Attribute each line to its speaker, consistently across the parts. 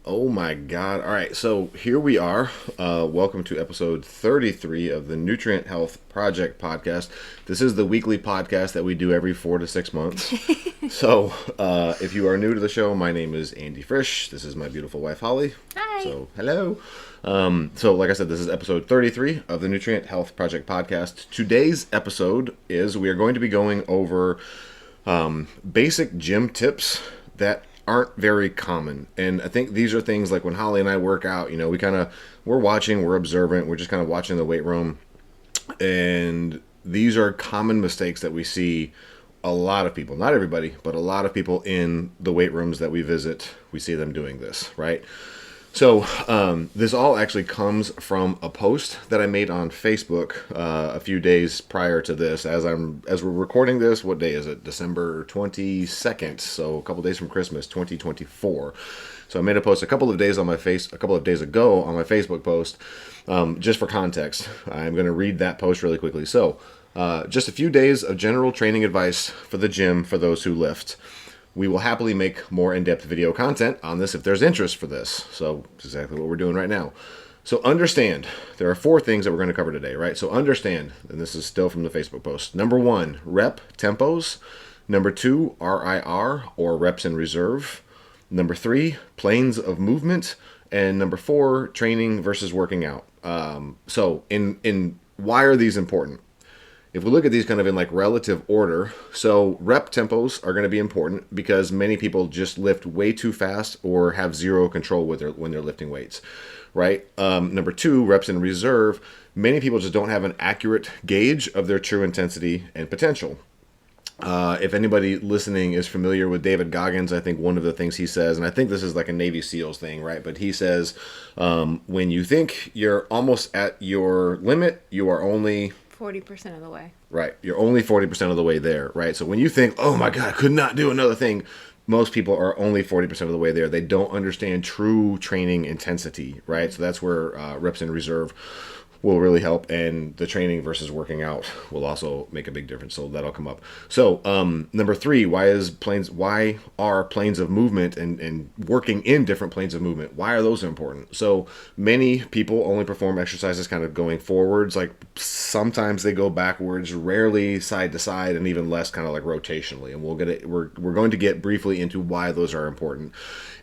Speaker 1: Oh my God. All right. So here we are. Welcome to episode 33 of the Nutrient Health Project podcast. This is the weekly podcast that we do every 4 to 6 months. If you are new to the show, my name is Andy Frisch. This is my beautiful wife, Holly.
Speaker 2: Hi.
Speaker 1: So, hello. Like I said, this is episode 33 of the Nutrient Health Project podcast. Today's episode is we are going to be going over basic gym tips that aren't very common. And I think these are things like when Holly and I work out, we're watching, we're observant, we're just kind of watching the weight room. And these are common mistakes that we see a lot of people, not everybody, but a lot of people in the weight rooms that we visit, we see them doing this, right? So this all actually comes from a post that I made on Facebook a few days prior to this. As we're recording this, what day is it? December 22nd. So a couple days from Christmas, 2024. So I made a post a couple of days ago on my Facebook post. Just for context, I'm going to read that post really quickly. So just a few days of general training advice for the gym for those who lift. We will happily make more in-depth video content on this if there's interest for this. So it's exactly what we're doing right now. So understand, there are 4 things that we're going to cover today, right? So understand, and this is still from the Facebook post. Number 1, rep tempos. Number 2, RIR, or reps in reserve. Number 3, planes of movement. And number 4, training versus working out. Why are these important? If we look at these kind of in like relative order, so rep tempos are going to be important because many people just lift way too fast or have zero control when they're lifting weights, right? Number 2, reps in reserve. Many people just don't have an accurate gauge of their true intensity and potential. If anybody listening is familiar with David Goggins, I think one of the things he says, and I think this is like a Navy SEALs thing, right? But he says, when you think you're almost at your limit, you are only
Speaker 2: 40% of the way.
Speaker 1: Right. You're only 40% of the way there, right? So when you think, oh my God, I could not do another thing, most people are only 40% of the way there. They don't understand true training intensity, right? So that's where reps in reserve will really help, and the training versus working out will also make a big difference. So that'll come up. So number 3, why are planes of movement and working in different planes of movement, why are those important? So many people only perform exercises kind of going forwards, like sometimes they go backwards, rarely side to side, and even less kind of like rotationally. And we're going to get briefly into why those are important.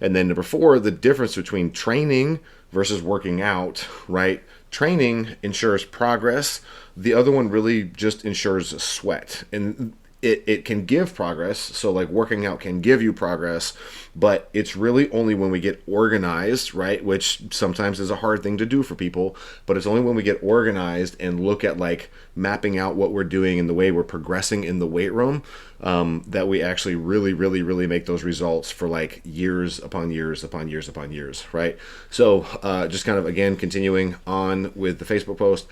Speaker 1: And then number 4, the difference between training versus working out, right? Training ensures progress. The other one really just ensures sweat. And it can give progress. So like working out can give you progress, but it's really only when we get organized, right? Which sometimes is a hard thing to do for people, but it's only when we get organized and look at like mapping out what we're doing and the way we're progressing in the weight room, that we actually really, really, really make those results for like years upon years upon years upon years, right? So just kind of, again, continuing on with the Facebook post,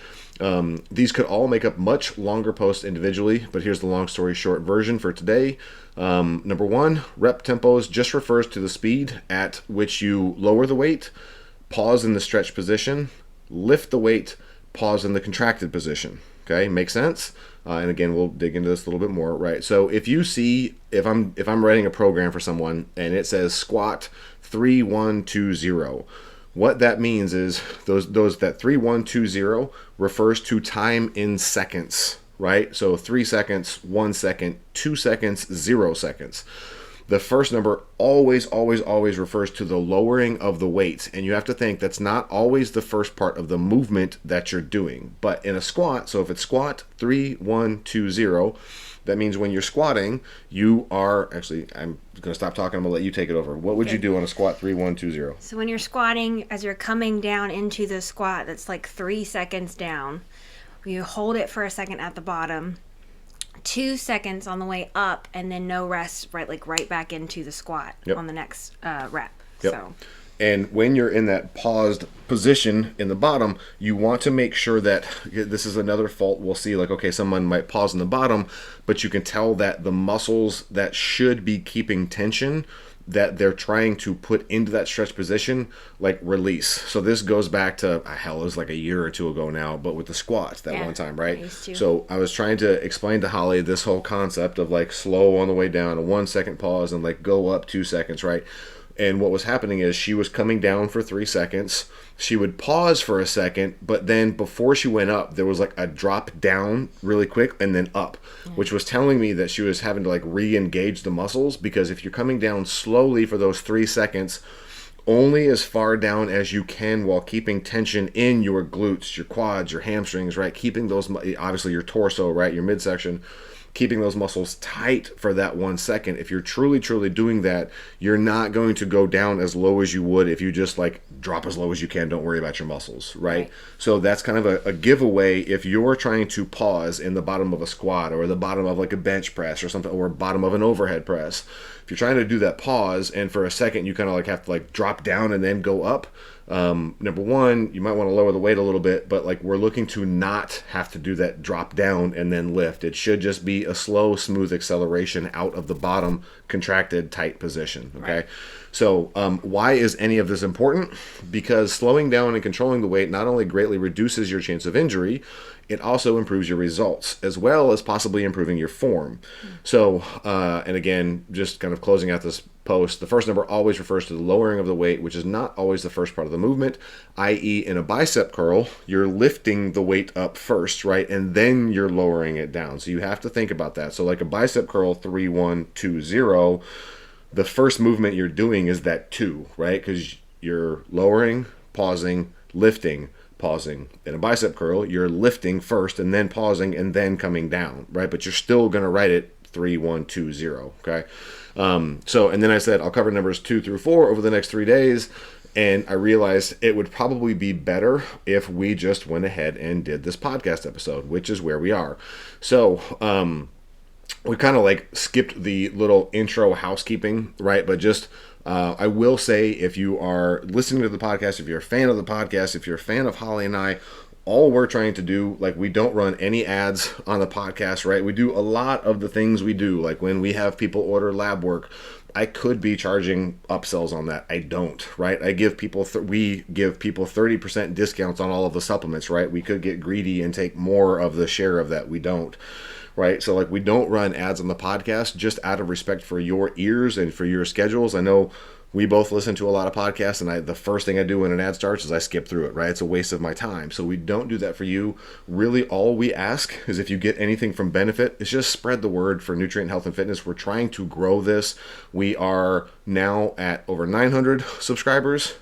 Speaker 1: these could all make up much longer posts individually, but here's the long story short version for today. Number 1, rep tempos just refers to the speed at which you lower the weight, pause in the stretch position, lift the weight, pause in the contracted position. Okay, makes sense? And again, we'll dig into this a little bit more, right? So if I'm writing a program for someone and it says squat 3-1-2-0, what that means is that 3-1-2-0 refers to time in seconds, right? So 3 seconds, 1 second, 2 seconds, 0 seconds. The first number always, always, always refers to the lowering of the weight. And you have to think that's not always the first part of the movement that you're doing. But in a squat, so if it's squat 3-1-2-0, that means when you're squatting, you are, actually, I'm going to stop talking. I'm going to let you take it over. What would you do on a squat 3-1-2-0?
Speaker 2: So when you're squatting, as you're coming down into the squat, that's like 3 seconds down. You hold it for a second at the bottom, 2 seconds on the way up, and then no rest, right back into the squat on the next rep.
Speaker 1: Yep.
Speaker 2: So.
Speaker 1: And when you're in that paused position in the bottom, you want to make sure that, this is another fault we'll see, like, okay, someone might pause in the bottom, but you can tell that the muscles that should be keeping tension, that they're trying to put into that stretch position, like release. So this goes back to, it was like a year or 2 ago now, but with the squats that one time, right? So I was trying to explain to Holly this whole concept of like slow on the way down, a 1 second pause, and like go up 2 seconds, right? And what was happening is she was coming down for 3 seconds. She would pause for a second, but then before she went up, there was like a drop down really quick and then up, which was telling me that she was having to like re-engage the muscles, because if you're coming down slowly for those 3 seconds, only as far down as you can while keeping tension in your glutes, your quads, your hamstrings, right? Keeping those, obviously your torso, right? Your midsection, keeping those muscles tight for that 1 second. If you're truly doing that, you're not going to go down as low as you would if you just like drop as low as you can. Don't worry about your muscles, right? So that's kind of a giveaway if you're trying to pause in the bottom of a squat or the bottom of like a bench press or something, or bottom of an overhead press. If you're trying to do that pause and for a second you kind of like have to like drop down and then go up, number one, you might want to lower the weight a little bit, but like we're looking to not have to do that drop down and then lift. It should just be a slow, smooth acceleration out of the bottom contracted tight position. Okay. Right. So why is any of this important? Because slowing down and controlling the weight not only greatly reduces your chance of injury, it also improves your results, as well as possibly improving your form. So, and again, just kind of closing out this post, the first number always refers to the lowering of the weight, which is not always the first part of the movement, i.e. in a bicep curl, you're lifting the weight up first, right? And then you're lowering it down. So you have to think about that. So like a bicep curl 3, 1, 2, 0, the first movement you're doing is that 2, right? Because you're lowering, pausing, lifting, pausing. In a bicep curl, you're lifting first and then pausing and then coming down, right? But you're still going to write it 3, 1, 2, 0, okay? So, and then I said, I'll cover numbers 2 through 4 over the next 3 days. And I realized it would probably be better if we just went ahead and did this podcast episode, which is where we are. So, we kind of like skipped the little intro housekeeping, right? But just, I will say, if you are listening to the podcast, if you're a fan of the podcast, if you're a fan of Holly and I, all we're trying to do, like, we don't run any ads on the podcast, right? We do a lot of the things we do. Like when we have people order lab work, I could be charging upsells on that. I don't, right? I give people, we give people 30% discounts on all of the supplements, right? We could get greedy and take more of the share of that. We don't. Right? So like we don't run ads on the podcast just out of respect for your ears and for your schedules. I know we both listen to a lot of podcasts, and the first thing I do when an ad starts is I skip through it, right? It's a waste of my time. So we don't do that for you. Really, all we ask is if you get anything from benefit, it's just spread the word for Nutrient Health and Fitness. We're trying to grow this. We are now at over 900 subscribers.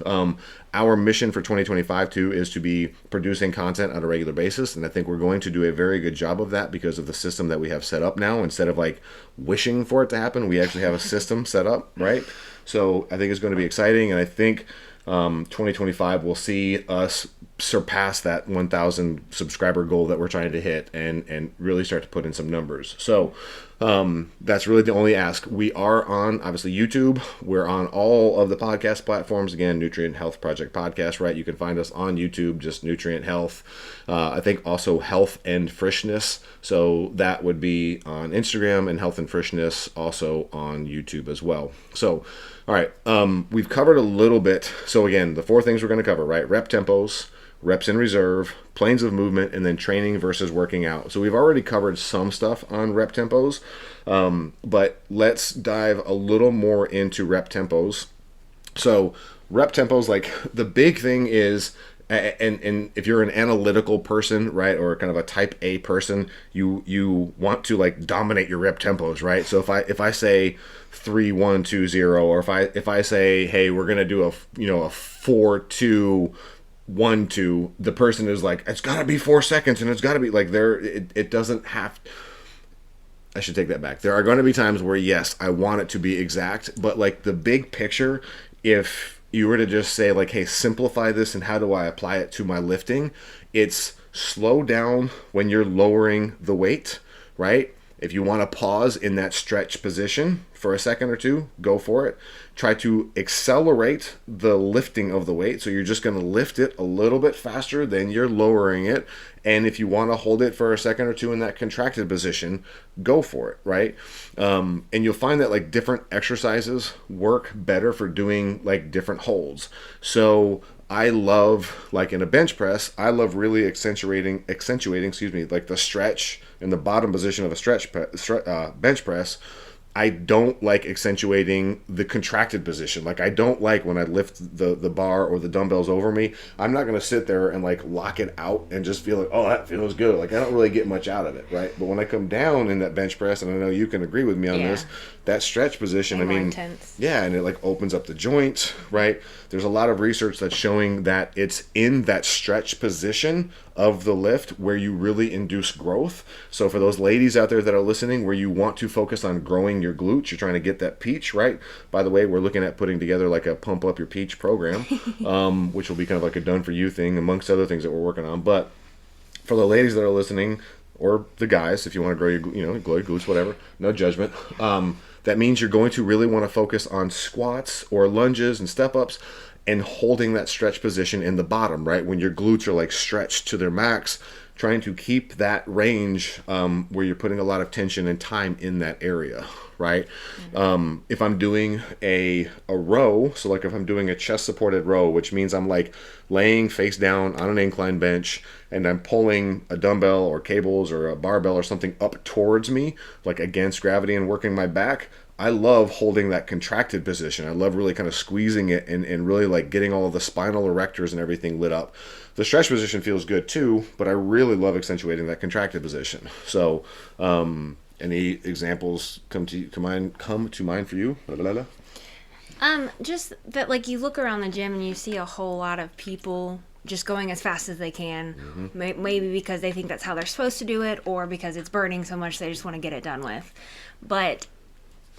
Speaker 1: Our mission for 2025 too is to be producing content on a regular basis, and I think we're going to do a very good job of that because of the system that we have set up now. Instead of like wishing for it to happen, we actually have a system set up, right? So I think it's going to be exciting, and I think 2025 will see us surpass that 1,000 subscriber goal that we're trying to hit, and really start to put in some numbers. So that's really the only ask. We are on, obviously, YouTube. We're on all of the podcast platforms. Again, Nutrient Health Project Podcast, right? You can find us on YouTube, just Nutrient Health. I think also Health and Freshness. So that would be on Instagram, and Health and Freshness also on YouTube as well. So, all right, we've covered a little bit. So again, the 4 things we're going to cover, right? Rep tempos, reps in reserve, planes of movement, and then training versus working out. So we've already covered some stuff on rep tempos, but let's dive a little more into rep tempos. So rep tempos, like the big thing is, and if you're an analytical person, right, or kind of a type A person, you want to like dominate your rep tempos, right? So if I say 3, 1, 2, 0, or if I say, hey, we're gonna do a 4, 2, 1, 2, the person is like, it's gotta be 4 seconds, and it's gotta be like it doesn't have. I should take that back. There are going to be times where, yes, I want it to be exact, but like the big picture, if you were to just say like, hey, simplify this and how do I apply it to my lifting, it's slow down when you're lowering the weight, right? If you want to pause in that stretch position for a second or two, go for it. Try to accelerate the lifting of the weight. So you're just going to lift it a little bit faster than you're lowering it. And if you want to hold it for a second or two in that contracted position, go for it, right? And you'll find that like different exercises work better for doing like different holds. So I love, like in a bench press, I love really accentuating, like the stretch in the bottom position of a bench press I don't like accentuating the contracted position. Like I don't like when I lift the bar or the dumbbells over me. I'm not going to sit there and like lock it out and just feel like, oh, that feels good. Like I don't really get much out of it, right? But when I come down in that bench press, and I know you can agree with me on this, that stretch position,
Speaker 2: More intense.
Speaker 1: yeah, and it like opens up the joints, right? There's a lot of research that's showing that it's in that stretch position of the lift where you really induce growth. So for those ladies out there that are listening, where you want to focus on growing your glutes, you're trying to get that peach, right? By the way, we're looking at putting together like a pump up your peach program, which will be kind of like a done for you thing amongst other things that we're working on. But for the ladies that are listening, or the guys, if you want to grow your, grow your glutes, whatever, no judgment. That means you're going to really want to focus on squats or lunges and step ups and holding that stretch position in the bottom, right? When your glutes are like stretched to their max, trying to keep that range where you're putting a lot of tension and time in that area, right? Mm-hmm. If I'm doing a row, so like if I'm doing a chest supported row, which means I'm like laying face down on an incline bench and I'm pulling a dumbbell or cables or a barbell or something up towards me, like against gravity and working my back, I love holding that contracted position. I love really kind of squeezing it and really like getting all of the spinal erectors and everything lit up. The stretch position feels good too, but I really love accentuating that contracted position. So, any examples come to mind for you?
Speaker 2: Just that, like, you look around the gym and you see a whole lot of people just going as fast as they can. Mm-hmm. Maybe because they think that's how they're supposed to do it, or because it's burning so much they just want to get it done with. But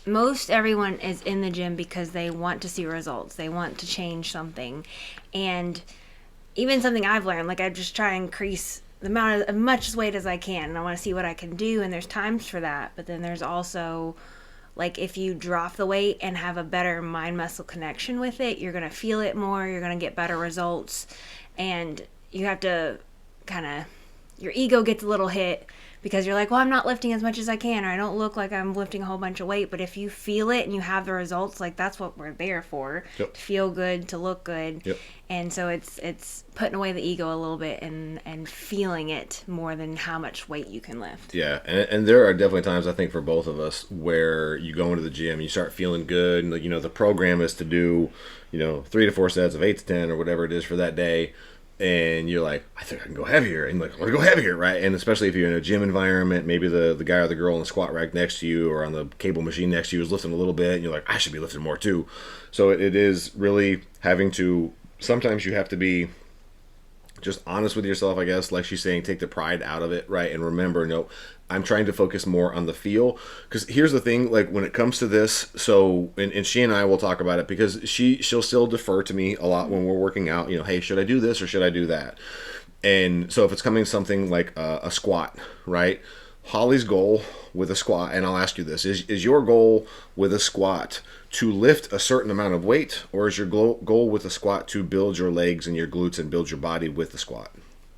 Speaker 2: most everyone is in the gym because they want to see results. They want to change something. And even something I've learned, like I just try and increase the amount of as much weight as I can. And I want to see what I can do. And there's times for that. But then there's also, like, if you drop the weight and have a better mind-muscle connection with it, you're going to feel it more. You're going to get better results. And you have to kind of, your ego gets a little hit, because you're like, well, I'm not lifting as much as I can, or I don't look like I'm lifting a whole bunch of weight. But if you feel it and you have the results, like, that's what we're there for. Yep. To feel good, to look good. Yep. And so it's putting away the ego a little bit and feeling it more than how much weight you can lift.
Speaker 1: Yeah, and there are definitely times, I think, for both of us where you go into the gym, you start feeling good, and the program is to do 3 to 4 sets of 8 to 10 or whatever it is for that day. And you're like, I think I can go heavier. And like, I want to go heavier, right? And especially if you're in a gym environment, maybe the guy or the girl on the squat rack next to you or on the cable machine next to you is lifting a little bit, and you're like, I should be lifting more too. So it is really having to, sometimes you have to be just honest with yourself, I guess, like she's saying, take the pride out of it, right? And remember, I'm trying to focus more on the feel. Because here's the thing, like when it comes to this, so, and she and I will talk about it, because she'll still defer to me a lot when we're working out, hey, should I do this or should I do that? And so if it's coming something like a squat, right? Holly's goal with a squat, and I'll ask you this, is your goal with a squat to lift a certain amount of weight, or is your goal with a squat to build your legs and your glutes and build your body with the squat?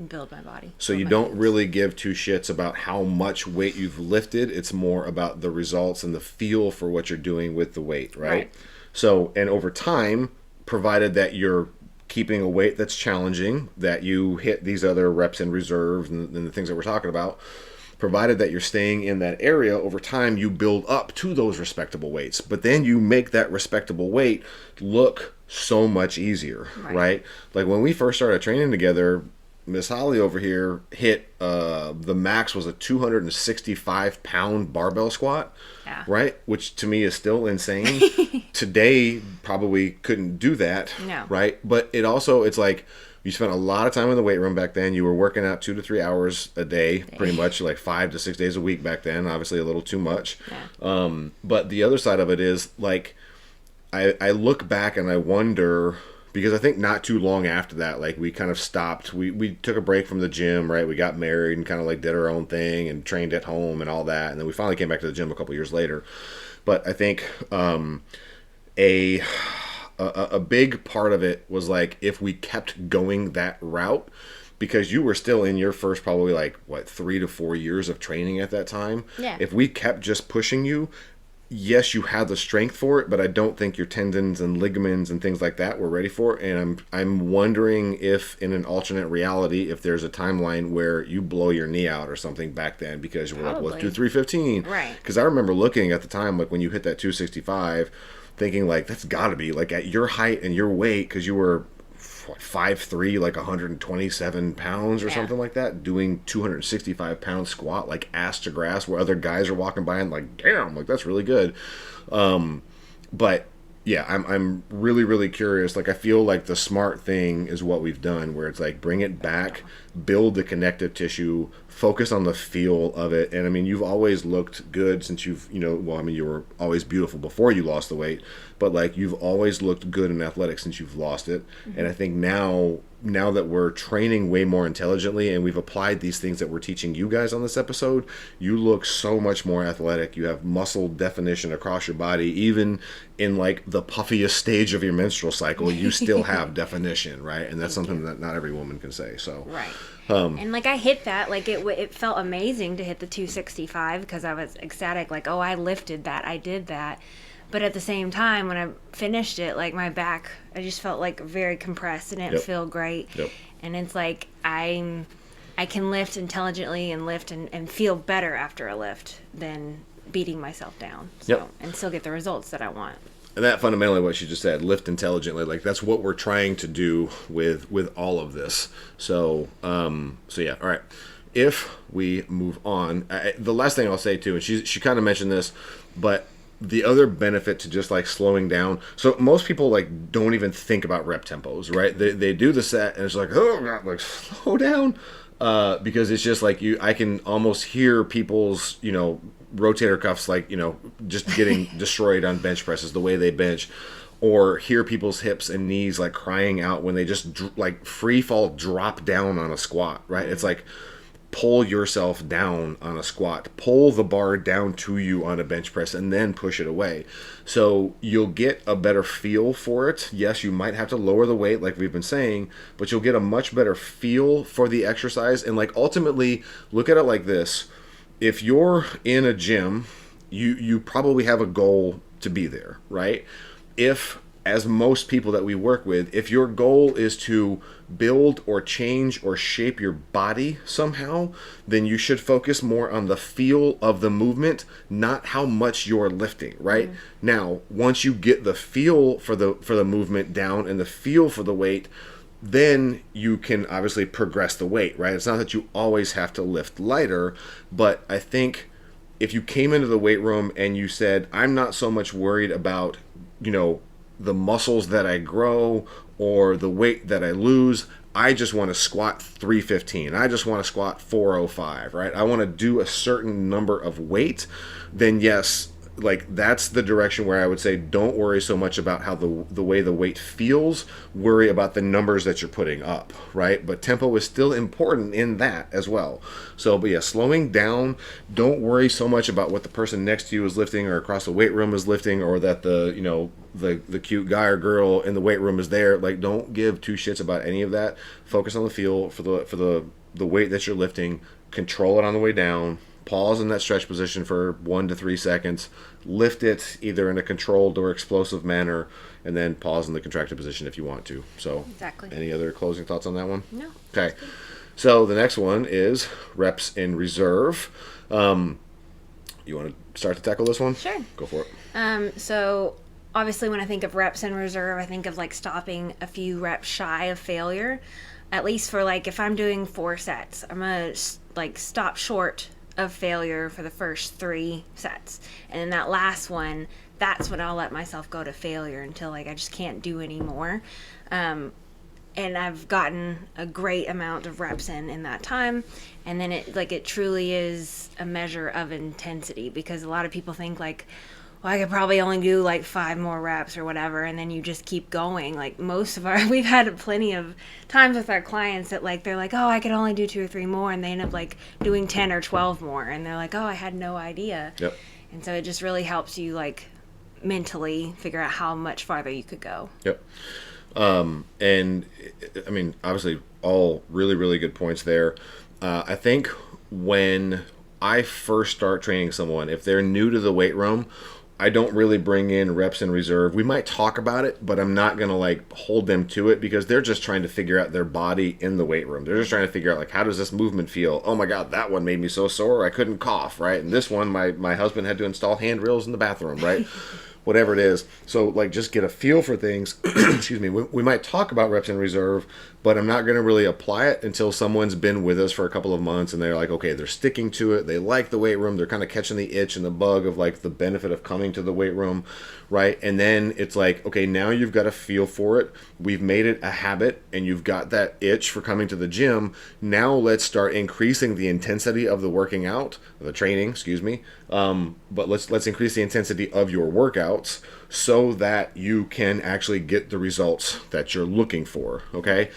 Speaker 2: Build my body.
Speaker 1: So you don't really give two shits about how much weight you've lifted. It's more about the results and the feel for what you're doing with the weight, right? So, and over time, provided that you're keeping a weight that's challenging, that you hit these other reps in reserve and the things that we're talking about, provided that you're staying in that area, over time you build up to those respectable weights. But then you make that respectable weight look so much easier, right? Like when we first started training together, Miss Holly over here hit the max was a 265-pound barbell squat, right? Which to me is still insane. Today probably couldn't do that, right? But it's like you spent a lot of time in the weight room back then. You were working out 2 to 3 hours a day, pretty much, like 5 to 6 days a week back then. Obviously a little too much. But the other side of it is, like, I look back and I wonder, because I think not too long after that, like, we kind of stopped. We took a break from the gym, right? We got married and kind of like did our own thing and trained at home and all that. And then we finally came back to the gym a couple years later. But I think a big part of it was, like, if we kept going that route, because you were still in your first probably 3 to 4 years of training at that time. If we kept just pushing you, yes, you have the strength for it, but I don't think your tendons and ligaments and things like that were ready for it. And I'm wondering if in an alternate reality, if there's a timeline where you blow your knee out or something back then because you were like, let's do 315.
Speaker 2: Right.
Speaker 1: Because I remember looking at the time, like when you hit that 265, thinking like, that's got to be like at your height and your weight, because you were what, 5'3", like 127 pounds or something like that, doing 265-pound squat, like ass to grass, where other guys are walking by and like, damn, like that's really good. But yeah, I'm really, really curious. Like, I feel like the smart thing is what we've done, where it's like, bring it back, build the connective tissue, focus on the feel of it. And I mean, you've always looked good since you've, well, I mean, you were always beautiful before you lost the weight, but like, you've always looked good in athletics since you've lost it. Mm-hmm. And I think now that we're training way more intelligently and we've applied these things that we're teaching you guys on this episode, you look so much more athletic. You have muscle definition across your body. Even in like the puffiest stage of your menstrual cycle, you still have definition, right? And that's something that not every woman can say. So
Speaker 2: right. And like, I hit that, like it felt amazing to hit the 265 because I was ecstatic, like, oh, I lifted that, I did that. But at the same time, when I finished it, like my back, I just felt like very compressed and it didn't feel great. Yep. And it's like I can lift intelligently and lift and feel better after a lift than beating myself down. So, and still get the results that I want.
Speaker 1: And that fundamentally what you just said, lift intelligently, like that's what we're trying to do with all of this. So yeah, all right. If we move on, the last thing I'll say too, and she kind of mentioned this, but the other benefit to just like slowing down. So most people like don't even think about rep tempos, right? They do the set and it's like, oh God, like slow down, because it's just like I can almost hear people's rotator cuffs like just getting destroyed on bench presses, the way they bench, or hear people's hips and knees like crying out when they just like free fall drop down on a squat, right? It's like, pull yourself down on a squat, pull the bar down to you on a bench press, and then push it away. So you'll get a better feel for it. Yes, you might have to lower the weight like we've been saying, but you'll get a much better feel for the exercise. And like, ultimately, look at it like this. If you're in a gym, you probably have a goal to be there, right? If, as most people that we work with, if your goal is to build or change or shape your body somehow, then you should focus more on the feel of the movement, not how much you're lifting, right? Now, once you get the feel for the movement down and the feel for the weight, then you can obviously progress the weight, right? It's not that you always have to lift lighter, but I think if you came into the weight room and you said, I'm not so much worried about, the muscles that I grow or the weight that I lose, I just want to squat 315. I just want to squat 405, right? I want to do a certain number of weight, then yes, like that's the direction where I would say don't worry so much about how the way the weight feels, worry about the numbers that you're putting up, right? But tempo is still important in that as well. So, but yeah, slowing down, don't worry so much about what the person next to you is lifting or across the weight room is lifting, or that the cute guy or girl in the weight room is there. Like, don't give two shits about any of that. Focus on the feel for the weight that you're lifting, control it on the way down. Pause in that stretch position for 1 to 3 seconds. Lift it either in a controlled or explosive manner, and then pause in the contracted position if you want to. So,
Speaker 2: exactly.
Speaker 1: Any other closing thoughts on that one?
Speaker 2: No.
Speaker 1: Okay. So the next one is reps in reserve. You want to start to tackle this one?
Speaker 2: Sure.
Speaker 1: Go for it.
Speaker 2: So obviously, when I think of reps in reserve, I think of like stopping a few reps shy of failure. At least for like, if I'm doing 4 sets, I'm gonna like stop short of failure for the first 3 sets, and then that last one, that's when I'll let myself go to failure until like I just can't do anymore. And I've gotten a great amount of reps in that time, and then it truly is a measure of intensity, because a lot of people think like, well, I could probably only do like 5 more reps or whatever, and then you just keep going. Like we've had plenty of times with our clients that like, they're like, oh, I could only do 2 or 3 more, and they end up like doing 10 or 12 more, and they're like, oh, I had no idea.
Speaker 1: Yep.
Speaker 2: And so it just really helps you like mentally figure out how much farther you could go.
Speaker 1: Yep. And I mean, obviously all really, really good points there. I think when I first start training someone, if they're new to the weight room, I don't really bring in reps in reserve. We might talk about it, but I'm not going to like hold them to it because they're just trying to figure out their body in the weight room. They're just trying to figure out like, how does this movement feel? Oh my God, that one made me so sore I couldn't cough, right? And this one, my husband had to install handrails in the bathroom, right? Whatever it is. So like just get a feel for things. Excuse me. We might talk about reps in reserve, but I'm not going to really apply it until someone's been with us for a couple of months and they're like, okay, they're sticking to it. They like the weight room. They're kind of catching the itch and the bug of like the benefit of coming to the weight room, right? And then it's like, okay, now you've got a feel for it. We've made it a habit and you've got that itch for coming to the gym. Now let's start increasing the intensity of the working out, the training, excuse me. But let's increase the intensity of your workouts so that you can actually get the results that you're looking for. Okay.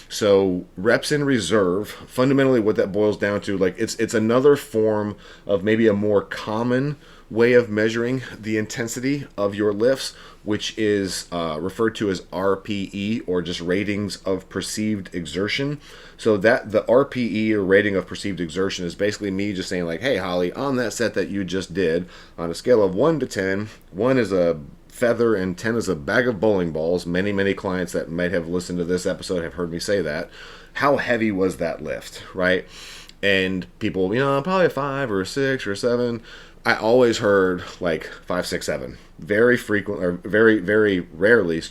Speaker 1: So reps in reserve, fundamentally what that boils down to, like it's another form of maybe a more common way of measuring the intensity of your lifts, which is referred to as RPE, or just ratings of perceived exertion. So that the RPE, or rating of perceived exertion, is basically me just saying like, hey Holly, on that set that you just did, on a scale of 1 to 10, 1 is a feather and 10 is a bag of bowling balls. Many clients that might have listened to this episode have heard me say that. How heavy was that lift, right? And people, probably a 5 or a 6 or a 7. I always heard like 5, 6, 7. Very frequent, or very rarely,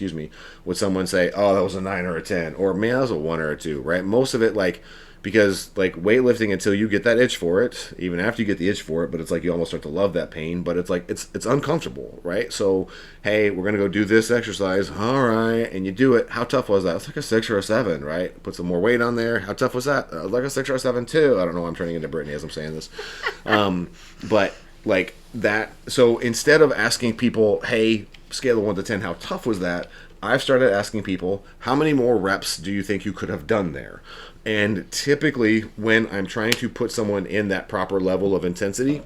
Speaker 1: would someone say, oh, that was a 9 or a 10, or man, that was a 1 or a 2, right? Most of it, like, because like weightlifting, until you get that itch for it, even after you get the itch for it, but it's like you almost start to love that pain, but it's like it's uncomfortable, right? So hey, we're gonna go do this exercise, all right, and you do it. How tough was that? It's like a 6 or a 7, right? Put some more weight on there. How tough was that? Like a 6 or a 7 too. I don't know, I'm turning into Brittany as I'm saying this. But like that, so instead of asking people, hey, scale of 1 to 10, how tough was that, I've started asking people, how many more reps do you think you could have done there? And typically when I'm trying to put someone in that proper level of intensity,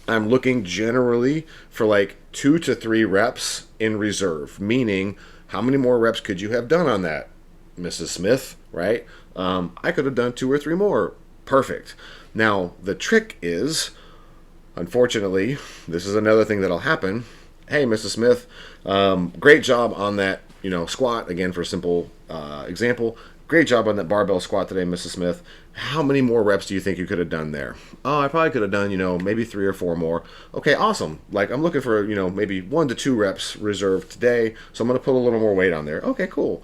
Speaker 1: I'm looking generally for like 2 to 3 reps in reserve, meaning how many more reps could you have done on that, Mrs. Smith, right? I could have done 2 or 3 more. Perfect. Now, the trick is, unfortunately, this is another thing that'll happen. Hey, Mrs. Smith, great job on that, squat. Again, for a simple example, great job on that barbell squat today, Mrs. Smith. How many more reps do you think you could have done there? Oh, I probably could have done, maybe 3 or 4 more. Okay, awesome. Like, I'm looking for, maybe 1 to 2 reps reserved today, so I'm going to put a little more weight on there. Okay, cool.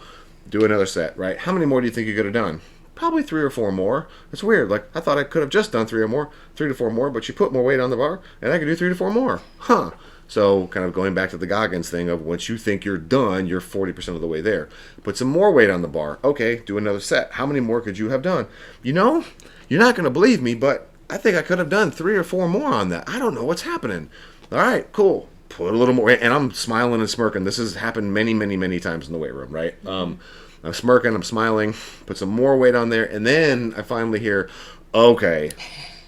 Speaker 1: Do another set, right? How many more do you think you could have done? Probably 3 or 4 more. It's weird. Like, I thought I could have just done 3 to 4 more, but you put more weight on the bar, and I could do 3 to 4 more. Huh. So kind of going back to the Goggins thing of once you think you're done, you're 40% of the way there. Put some more weight on the bar. Okay, do another set. How many more could you have done? You're not going to believe me, but I think I could have done 3 or 4 more on that. I don't know what's happening. All right, cool. Put a little more, and I'm smiling and smirking. This has happened many times in the weight room, right? I'm smirking, I'm smiling, put some more weight on there, and then I finally hear, okay,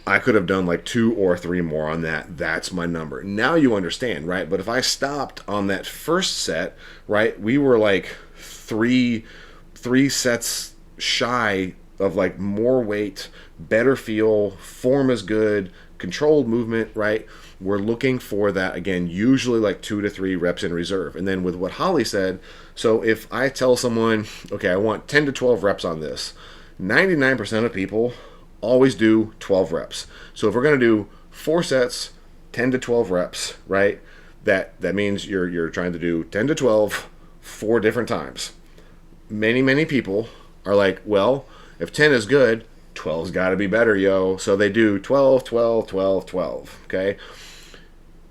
Speaker 1: I could have done like 2 or 3 more on that. That's my number. Now you understand, right? But if I stopped on that first set, right, we were like three sets shy of like more weight, better feel, form is good, controlled movement, right? We're looking for that, again, usually like 2 to 3 reps in reserve. And then with what Holly said, so if I tell someone, okay, I want 10 to 12 reps on this, 99% of people always do 12 reps. So if we're going to do 4 sets, 10 to 12 reps, right? That means you're trying to do 10 to 12 4 different times. Many people are like, well, if 10 is good, 12's got to be better, yo. So they do 12, 12, 12, 12, okay?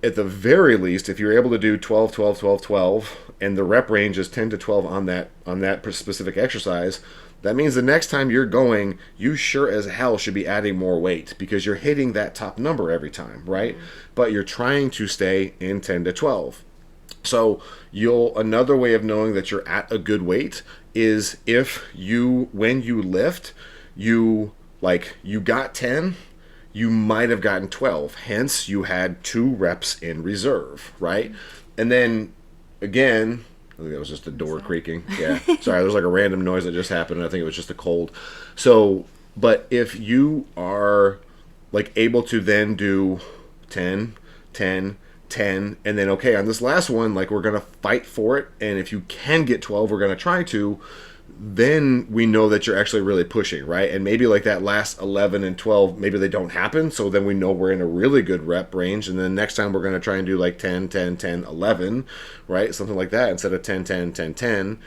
Speaker 1: At the very least, if you're able to do 12, 12, 12, 12, and the rep range is 10 to 12 on that specific exercise, that means the next time you're going, you sure as hell should be adding more weight because you're hitting that top number every time, right? Mm-hmm. But you're trying to stay in 10 to 12. So another way of knowing that you're at a good weight is if when you lift, you got 10, you might have gotten 12. Hence, you had 2 reps in reserve, right? And then, again, I think that was just the door creaking. Yeah. Sorry, there was like a random noise that just happened, and I think it was just a cold. So, but if you are like able to then do 10, 10, 10, and then okay, on this last one, like, we're gonna fight for it, and if you can get 12, we're gonna try to. Then we know that you're actually really pushing, right? And maybe like that last 11 and 12, maybe they don't happen, so then we know we're in a really good rep range, and then next time we're going to try and do like 10, 10, 10, 11, right? Something like that instead of 10, 10, 10, 10.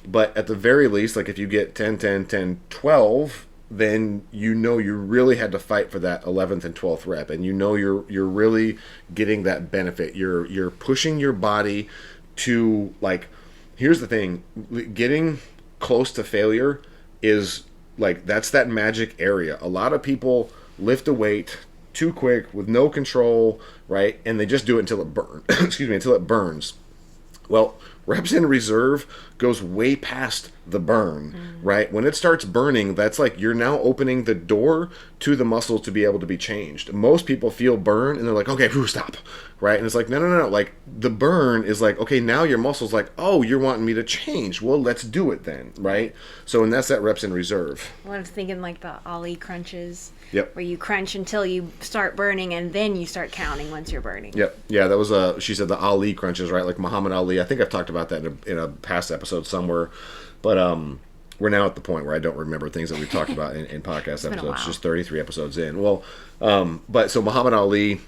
Speaker 1: But at the very least, like if you get 10, 10, 10, 12, then you know you really had to fight for that 11th and 12th rep, and you know you're really getting that benefit. You're pushing your body to, like, here's the thing, getting close to failure is like, that's that magic area. A lot of people lift a weight too quick with no control, right? And they just do it until it burns. Excuse me, until it burns. Well, reps in reserve goes way past the burn, right? When it starts burning, that's like you're now opening the door to the muscle to be able to be changed. Most people feel burn and they're like, okay, stop, right? And it's like, no. Like, the burn is like, okay, now your muscle's like, oh, you're wanting me to change. Well, let's do it then, right? So, and that's that reps in reserve.
Speaker 2: Well, I was thinking like the Ali crunches.
Speaker 1: Yep.
Speaker 2: Where you crunch until you start burning, and then you start counting once you're burning.
Speaker 1: Yep. Yeah, that was she said the Ali crunches, right? Like Muhammad Ali. I think I've talked about that in a past episode somewhere. But we're now at the point where I don't remember things that we've talked about in podcast episodes. Just 33 episodes in. Well, but so Muhammad Ali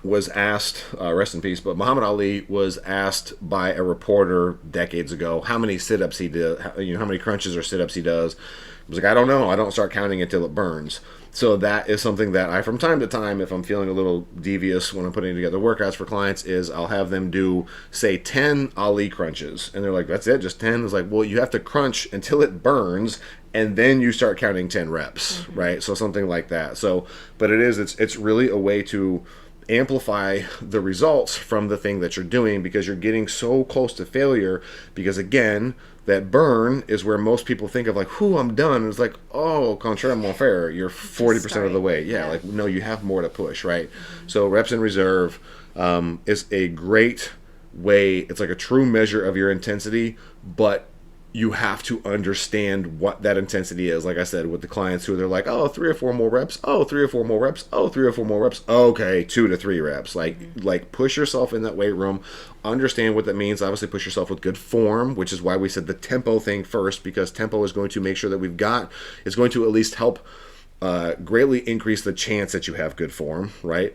Speaker 1: was asked, rest in peace, but Muhammad Ali was asked by a reporter decades ago how many sit-ups he did, how many crunches or sit-ups he does. He was like, I don't know. I don't start counting until it burns. So that is something that I, from time to time, if I'm feeling a little devious when I'm putting together workouts for clients, is I'll have them do, say, 10 Ali crunches. And they're like, that's it, just 10? It's like, well, you have to crunch until it burns, and then you start counting 10 reps, right? So something like that. So, but it's really a way to amplify the results from the thing that you're doing, because you're getting so close to failure. Because again, that burn is where most people think of, like, I'm done. And it's like, oh, contraire mon frere, you're 40% of the way. Yeah, like, no, you have more to push, right? So reps in reserve is a great way. It's like a true measure of your intensity, but you have to understand what that intensity is. Like I said, with the clients who they're like, oh, 3 or 4 more reps. Oh, 3 or 4 more reps. Oh, 3 or 4 more reps. Okay, 2 to 3 reps. Like push yourself in that weight room. Understand what that means. Obviously, push yourself with good form, which is why we said the tempo thing first, because tempo is going to make sure that it's going to at least help greatly increase the chance that you have good form, right?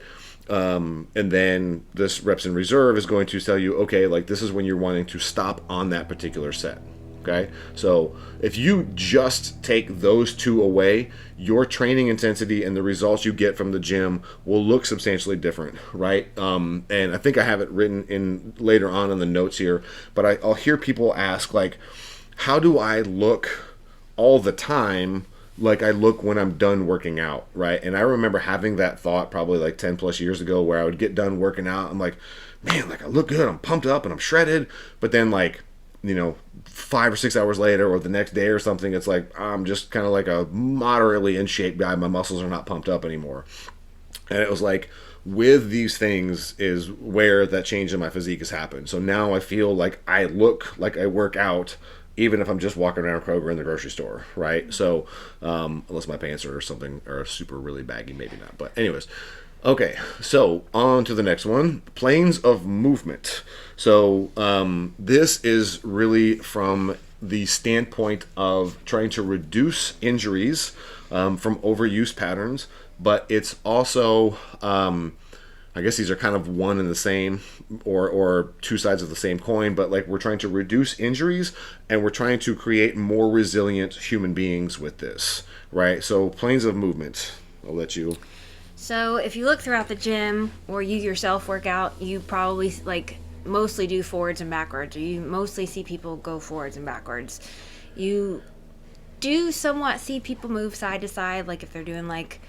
Speaker 1: And then this reps in reserve is going to tell you, okay, like, this is when you're wanting to stop on that particular set. Okay, so if you just take those two away, your training intensity and the results you get from the gym will look substantially different, right? And I think I have it written in later on in the notes here, but I'll hear people ask, like, how do I look all the time like I look when I'm done working out, right? And I remember having that thought probably like 10 plus years ago, where I would get done working out. I'm like, man, like, I look good, I'm pumped up and I'm shredded, but then, like, 5 or 6 hours later or the next day or something, it's like I'm just kind of like a moderately in shape guy. My muscles are not pumped up anymore. And it was like, with these things is where that change in my physique has happened. So now I feel like I look like I work out, even if I'm just walking around Kroger in the grocery store, right? So unless my pants are super really baggy, maybe not. But anyways, okay, so on to the next one, planes of movement. So this is really from the standpoint of trying to reduce injuries from overuse patterns, but it's also, I guess these are kind of one and the same, or two sides of the same coin, but like, we're trying to reduce injuries and we're trying to create more resilient human beings with this, right? So planes of movement, I'll let you...
Speaker 2: So if you look throughout the gym, or you yourself work out, you probably mostly do forwards and backwards, or you mostly see people go forwards and backwards. You do somewhat see people move side to side, like if they're doing like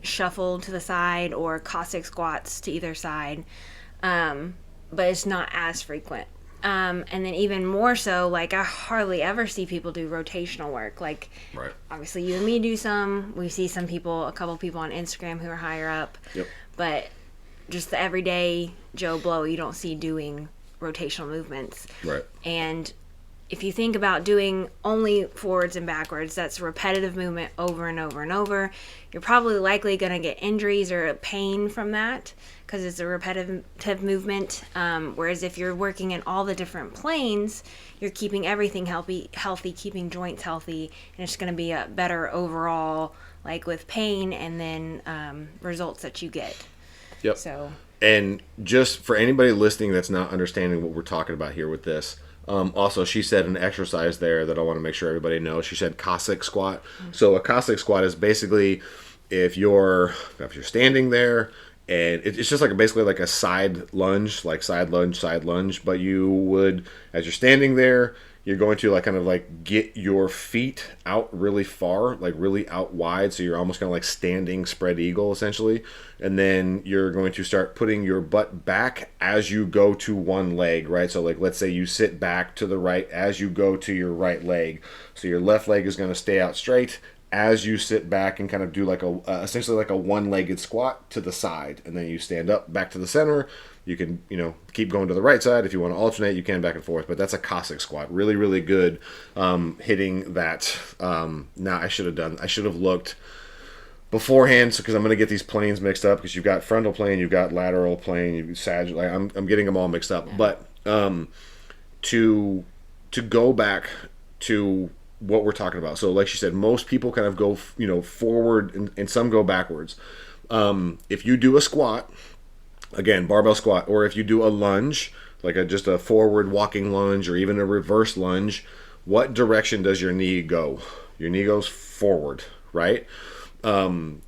Speaker 2: shuffle to the side or Cossack squats to either side, but it's not as frequent. And then even more so, like, I hardly ever see people do rotational work. Like,
Speaker 1: right.
Speaker 2: Obviously you and me do some. We see a couple people on Instagram who are higher up.
Speaker 1: Yep. But
Speaker 2: just the everyday Joe Blow, you don't see doing rotational movements.
Speaker 1: Right.
Speaker 2: And if you think about doing only forwards and backwards, that's repetitive movement over and over and over. You're probably likely going to get injuries or pain from that because it's a repetitive movement. Whereas if you're working in all the different planes, you're keeping everything healthy, keeping joints healthy, and it's going to be a better overall, like with pain and then results that you get.
Speaker 1: Yep.
Speaker 2: So.
Speaker 1: And just for anybody listening that's not understanding what we're talking about here with this, also, she said an exercise there that I want to make sure everybody knows. She said Cossack squat. Mm-hmm. So a Cossack squat is basically if you're standing there, and it's just like basically like a side lunge, side lunge. But you would, as you're standing there, you're going to like kind of like get your feet out really far, like really out wide. So you're almost kind of like standing spread eagle essentially. And then you're going to start putting your butt back as you go to one leg, right? So like let's say you sit back to the right as you go to your right leg. So your left leg is going to stay out straight as you sit back and kind of do like essentially like a one-legged squat to the side. And then you stand up back to the center. You can, keep going to the right side. If you want to alternate, you can back and forth. But that's a Cossack squat. Really, really good hitting that. Now, I should have looked beforehand because I'm going to get these planes mixed up because you've got frontal plane, you've got lateral plane, you've sagittal. I'm getting them all mixed up. Yeah. But to go back to what we're talking about. So like she said, most people kind of go, forward and some go backwards. If you do a squat, again, barbell squat, or if you do a lunge, like just a forward walking lunge or even a reverse lunge, what direction does your knee go? Your knee goes forward, right?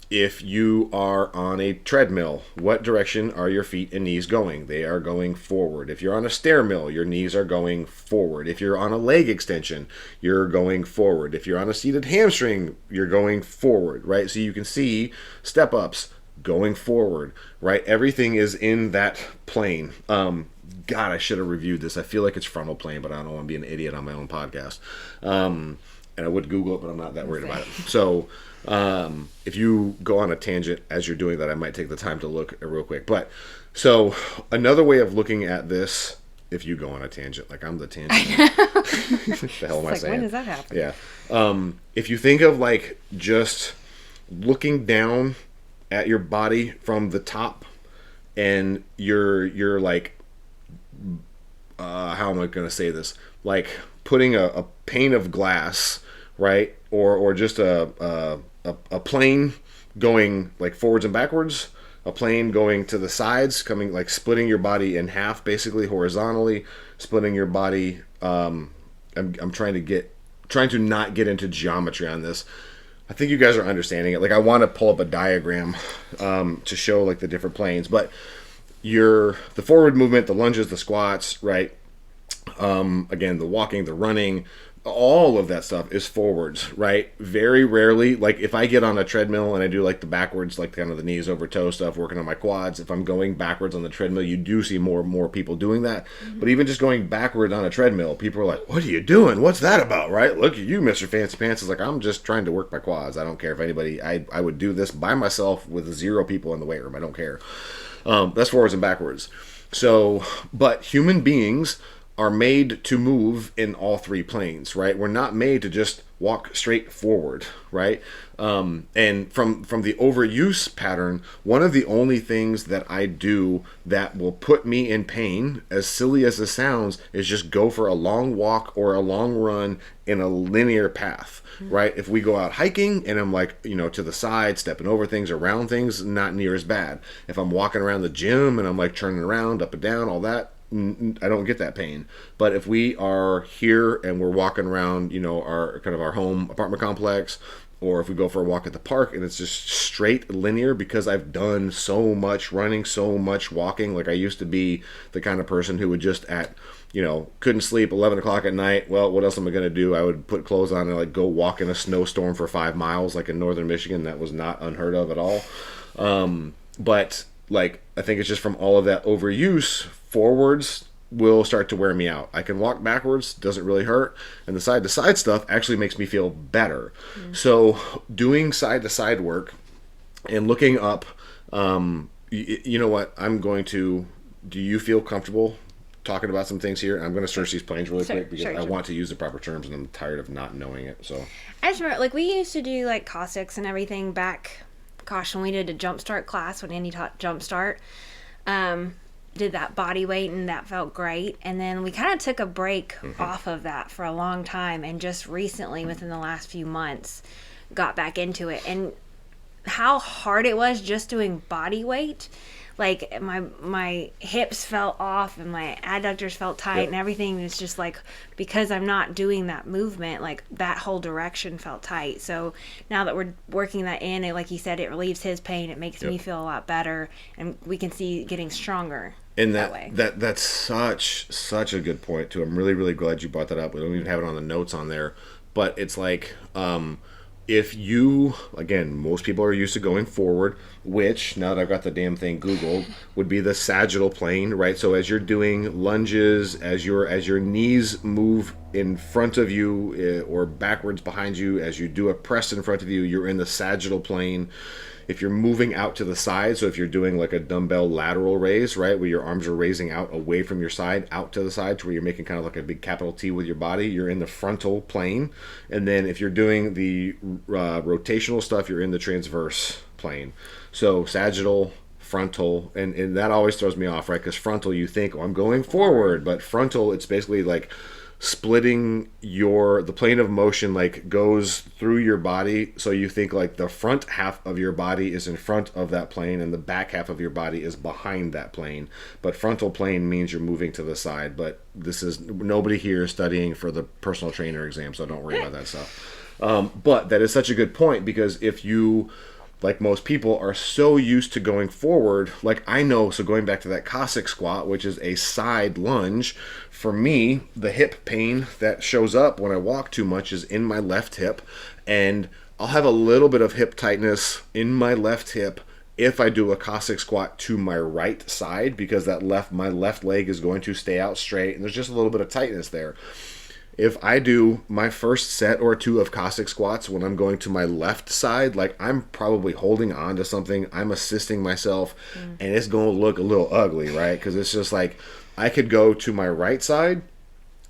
Speaker 1: If you are on a treadmill, what direction are your feet and knees going? They are going forward. If you're on a stair mill, your knees are going forward. If you're on a leg extension, you're going forward. If you're on a seated hamstring, you're going forward, right? So you can see step ups going forward, right? Everything is in that plane. God, I should have reviewed this. I feel like it's frontal plane, but I don't want to be an idiot on my own podcast. And I would Google it, but I'm not that worried about it. So if you go on a tangent as you're doing that, I might take the time to look real quick. But so another way of looking at this, if you go on a tangent, like I'm the tangent. The hell am I saying?
Speaker 2: When does that happen?
Speaker 1: Yeah. If you think of like just looking down at your body from the top, and you're like, how am I going to say this? Like putting a pane of glass, right, or just a plane going like forwards and backwards, a plane going to the sides, coming like splitting your body in half, basically horizontally, splitting your body. I'm trying to not get into geometry on this. I think you guys are understanding it. Like I want to pull up a diagram to show like the different planes, but the forward movement, the lunges, the squats, right? Again, the walking, the running, all of that stuff is forwards, right? Very rarely, like if I get on a treadmill and I do like the backwards, like kind of the knees over toe stuff, working on my quads, if I'm going backwards on the treadmill, you do see more and more people doing that. Mm-hmm. But even just going backward on a treadmill, people are like, what are you doing? What's that about, right? Look at you, Mr. Fancy Pants. It's like, I'm just trying to work my quads. I don't care if anybody, I would do this by myself with 0 people in the weight room. I don't care. That's forwards and backwards. So, but human beings are made to move in all 3 planes, right? We're not made to just walk straight forward, right? And from the overuse pattern, one of the only things that I do that will put me in pain, as silly as it sounds, is just go for a long walk or a long run in a linear path, right? If we go out hiking and I'm like, to the side, stepping over things, around things, not near as bad. If I'm walking around the gym and I'm like turning around, up and down, all that, I don't get that pain. But if we are here and we're walking around, our home apartment complex, or if we go for a walk at the park and it's just straight linear, because I've done so much running, so much walking. Like I used to be the kind of person who would just couldn't sleep 11 o'clock at night. Well, what else am I going to do? I would put clothes on and like go walk in a snowstorm for 5 miles, like in northern Michigan. That was not unheard of at all. But like, I think it's just from all of that overuse, forwards will start to wear me out. I can walk backwards, doesn't really hurt, and the side-to-side stuff actually makes me feel better. So doing side-to-side work and looking up, you know what, do you feel comfortable talking about some things here. I'm going to search these planes really quick because I
Speaker 2: sure.
Speaker 1: want to use the proper terms, and I'm tired of not knowing it. So
Speaker 2: I just remember, like, we used to do like caustics and everything back, gosh, when we did a jumpstart class, when Andy taught jumpstart, did that body weight, and that felt great. And then we kind of took a break off of that for a long time, and just recently, within the last few months, got back into it. And how hard it was just doing body weight. Like, my hips felt off and my adductors felt tight, and everything is just like, because I'm not doing that movement, like that whole direction felt tight. So now that we're working that in, like you said, it relieves his pain, it makes me feel a lot better, and we can see getting stronger.
Speaker 1: And
Speaker 2: that way.
Speaker 1: That's such a good point too. I'm really, really glad you brought that up. We don't even have it on the notes on there, but it's like, if you, again, most people are used to going forward, which, now that I've got the damn thing Googled, would be the sagittal plane, right? So as you're doing lunges, as your knees move in front of you or backwards behind you, as you do a press in front of you, you're in the sagittal plane. If you're moving out to the side, so if you're doing like a dumbbell lateral raise, right, where your arms are raising out away from your side, out to the side, to where you're making kind of like a big capital T with your body, you're in the frontal plane. And then if you're doing the rotational stuff, you're in the transverse plane. So sagittal, frontal, and that always throws me off, right? Because frontal, you think, oh, I'm going forward, but frontal, it's basically like splitting the plane of motion, like goes through your body. So you think like the front half of your body is in front of that plane and the back half of your body is behind that plane. But frontal plane means you're moving to the side. But this is, nobody here is studying for the personal trainer exam, so don't worry about that stuff. But that is such a good point, because if you, like most people, are so used to going forward, like I know, so going back to that Cossack squat, which is a side lunge, for me, the hip pain that shows up when I walk too much is in my left hip, and I'll have a little bit of hip tightness in my left hip if I do a Cossack squat to my right side, because my left leg is going to stay out straight, and there's just a little bit of tightness there. If I do my first set or two of Cossack squats when I'm going to my left side, like I'm probably holding on to something, I'm assisting myself, and it's going to look a little ugly, right? Because it's just like, I could go to my right side,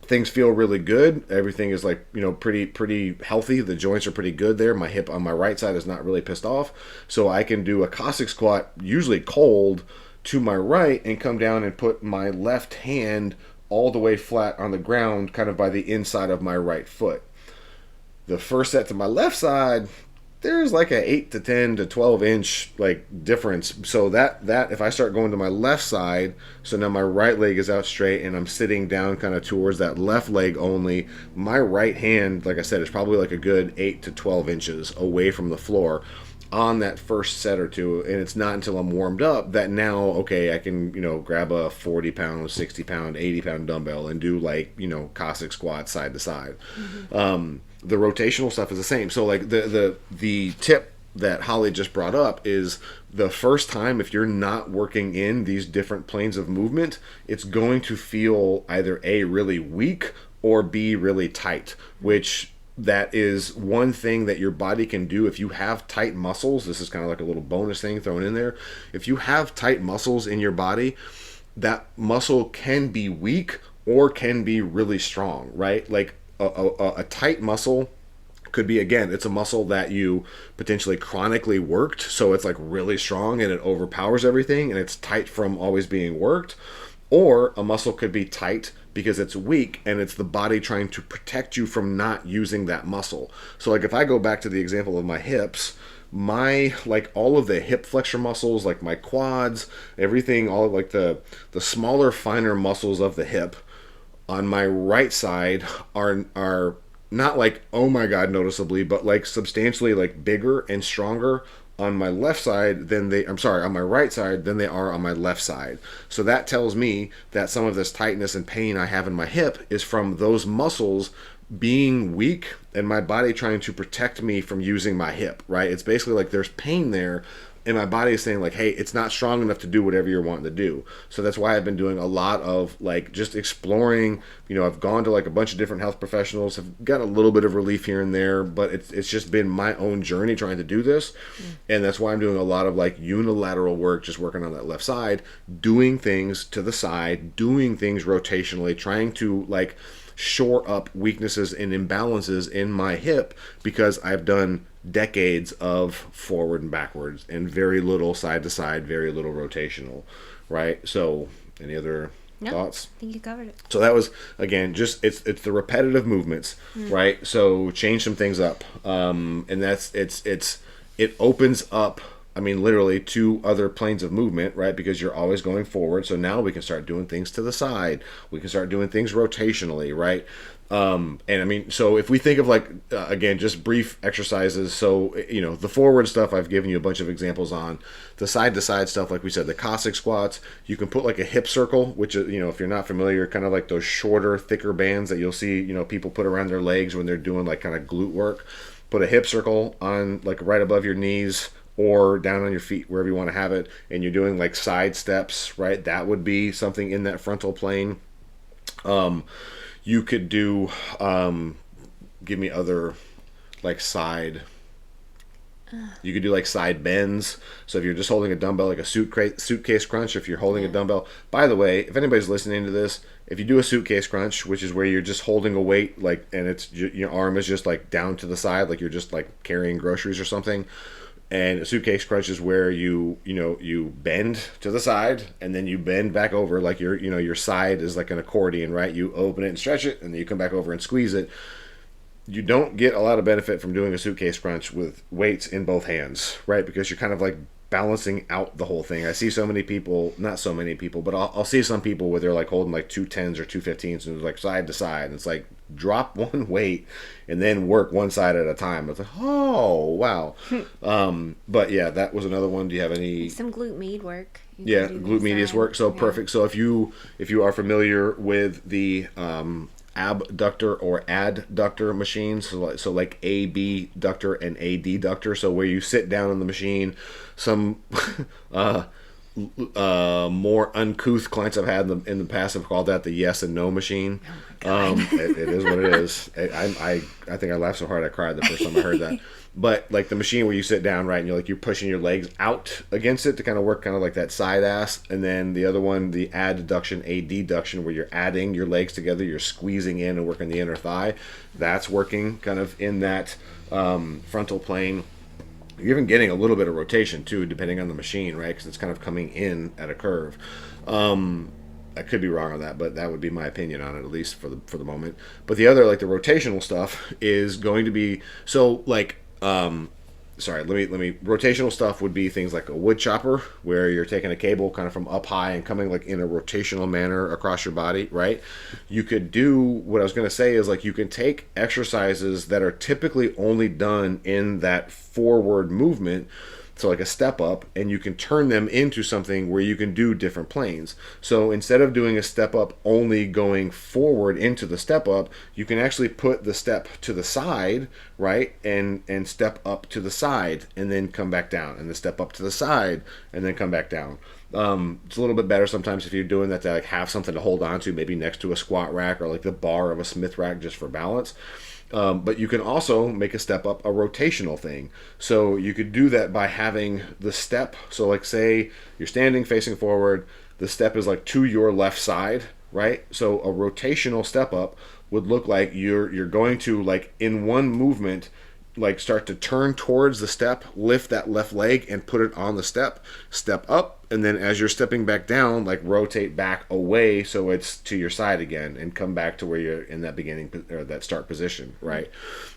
Speaker 1: things feel really good, everything is like, pretty healthy, the joints are pretty good there, my hip on my right side is not really pissed off, so I can do a Cossack squat, usually cold, to my right, and come down and put my left hand all the way flat on the ground, kind of by the inside of my right foot. The first set to my left side, there's like a 8 to 10 to 12 inch like difference. So that if I start going to my left side, so now my right leg is out straight and I'm sitting down kind of towards that left leg only, my right hand, like I said, is probably like a good 8 to 12 inches away from the floor on that first set or two. And it's not until I'm warmed up that now, okay, I can, grab a 40 pound, 60 pound, 80 pound dumbbell and do like, Cossack squats side to side. The rotational stuff is the same. So like the tip that Holly just brought up is, the first time, if you're not working in these different planes of movement, it's going to feel either A, really weak, or B, really tight, which that is one thing that your body can do. If you have tight muscles, this is kind of like a little bonus thing thrown in there. If you have tight muscles in your body, that muscle can be weak or can be really strong, right? Like a tight muscle could be, again, it's a muscle that you potentially chronically worked, so it's like really strong and it overpowers everything and it's tight from always being worked. Or a muscle could be tight because it's weak and it's the body trying to protect you from not using that muscle. So like if I go back to the example of my hips, like all of the hip flexor muscles, like my quads, everything, all like the smaller, finer muscles of the hip on my right side are not like, oh my God, noticeably, but like substantially like bigger and stronger on my left side on my right side than they are on my left side. So that tells me that some of this tightness and pain I have in my hip is from those muscles being weak and my body trying to protect me from using my hip, right? It's basically like there's pain there and my body is saying like, hey, it's not strong enough to do whatever you're wanting to do. So that's why I've been doing a lot of like just exploring. I've gone to like a bunch of different health professionals, have got a little bit of relief here and there, but it's just been my own journey trying to do this. And that's why I'm doing a lot of like unilateral work, just working on that left side, doing things to the side, doing things rotationally, trying to like shore up weaknesses and imbalances in my hip, because I've done decades of forward and backwards and very little side to side, very little rotational, right? So any other thoughts?
Speaker 2: I think you covered it.
Speaker 1: So that was, again, just it's the repetitive movements, right? So change some things up, and that's it opens up, I mean, literally 2 other planes of movement, right? Because you're always going forward. So now we can start doing things to the side. We can start doing things rotationally, right? And I mean, so if we think of like, again, just brief exercises. So, the forward stuff, I've given you a bunch of examples on. The side to side stuff, like we said, the Cossack squats, you can put like a hip circle, which is, if you're not familiar, kind of like those shorter, thicker bands that you'll see, people put around their legs when they're doing like kind of glute work. Put a hip circle on like right above your knees, or down on your feet, wherever you want to have it, and you're doing like side steps, right? That would be something in that frontal plane. You could do, give me other, like side. You could do like side bends. So if you're just holding a dumbbell, like a suitcase crunch, if you're holding a dumbbell. By the way, if anybody's listening to this, if you do a suitcase crunch, which is where you're just holding a weight, like, and it's your arm is just like down to the side, like you're just like carrying groceries or something. And a suitcase crunch is where you bend to the side and then you bend back over, like your side is like an accordion, right? You open it and stretch it, and then you come back over and squeeze it. You don't get a lot of benefit from doing a suitcase crunch with weights in both hands, right? Because you're kind of like balancing out the whole thing. I see so many people, not so many people, but I'll see some people where they're like holding like 2 10s or 2 15s and it's like side to side. And it's like, drop one weight and then work one side at a time. It's like, oh, wow. But yeah, that was another one. Do you have any?
Speaker 2: Some glute med work.
Speaker 1: Yeah, glute medius work. So perfect. So if you are familiar with the abductor or adductor machines, so like abductor and adductor, so where you sit down on the machine, some more uncouth clients I've had in the past have called that the yes and no machine. It is what it is. I think I laughed so hard I cried the first time I heard that. But like the machine where you sit down, right, and you're pushing your legs out against it to kind of work kind of like that side ass. And then the other one, the adduction, adduction, where you're adding your legs together, you're squeezing in and working the inner thigh. That's working kind of in that frontal plane. You're even getting a little bit of rotation too, depending on the machine, right? Because it's kind of coming in at a curve. I could be wrong on that, but that would be my opinion on it, at least for the moment. But the other, like the rotational stuff, is going to be so like. Rotational stuff would be things like a wood chopper, where you're taking a cable kind of from up high and coming like in a rotational manner across your body, right? You could do, what I was going to say is like you can take exercises that are typically only done in that forward movement, so like a step up, and you can turn them into something where you can do different planes. So instead of doing a step up only going forward into the step up, you can actually put the step to the side, right? And step up to the side and then come back down, and the step up to the side and then come back down. It's a little bit better sometimes if you're doing that to like have something to hold on to, maybe next to a squat rack or like the bar of a Smith rack just for balance. But you can also make a step up a rotational thing. So you could do that by having the step. So like say you're standing facing forward, the step is like to your left side, right? So a rotational step up would look like you're going to like in one movement, like start to turn towards the step, lift that left leg and put it on the step up, and then as you're stepping back down, like rotate back away so it's to your side again and come back to where you're in that beginning or that start position, right?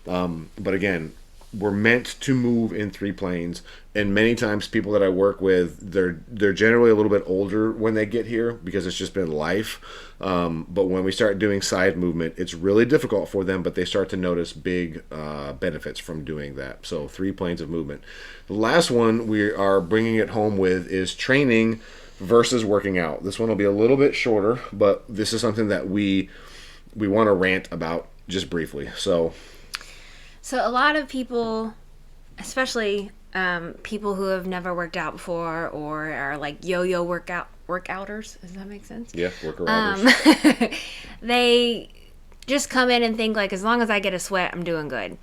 Speaker 1: But again, we're meant to move in 3 planes, and many times people that I work with, they're generally a little bit older when they get here because it's just been life. But when we start doing side movement, it's really difficult for them, but they start to notice big benefits from doing that. So 3 planes of movement. The last one we are bringing it home with is training versus working out. This one will be a little bit shorter, but this is something that we want to rant about just briefly. So
Speaker 2: a lot of people, especially people who have never worked out before or are like yo-yo workouters. Does that make sense?
Speaker 1: Yeah, workarounders.
Speaker 2: They just come in and think like, as long as I get a sweat, I'm doing good.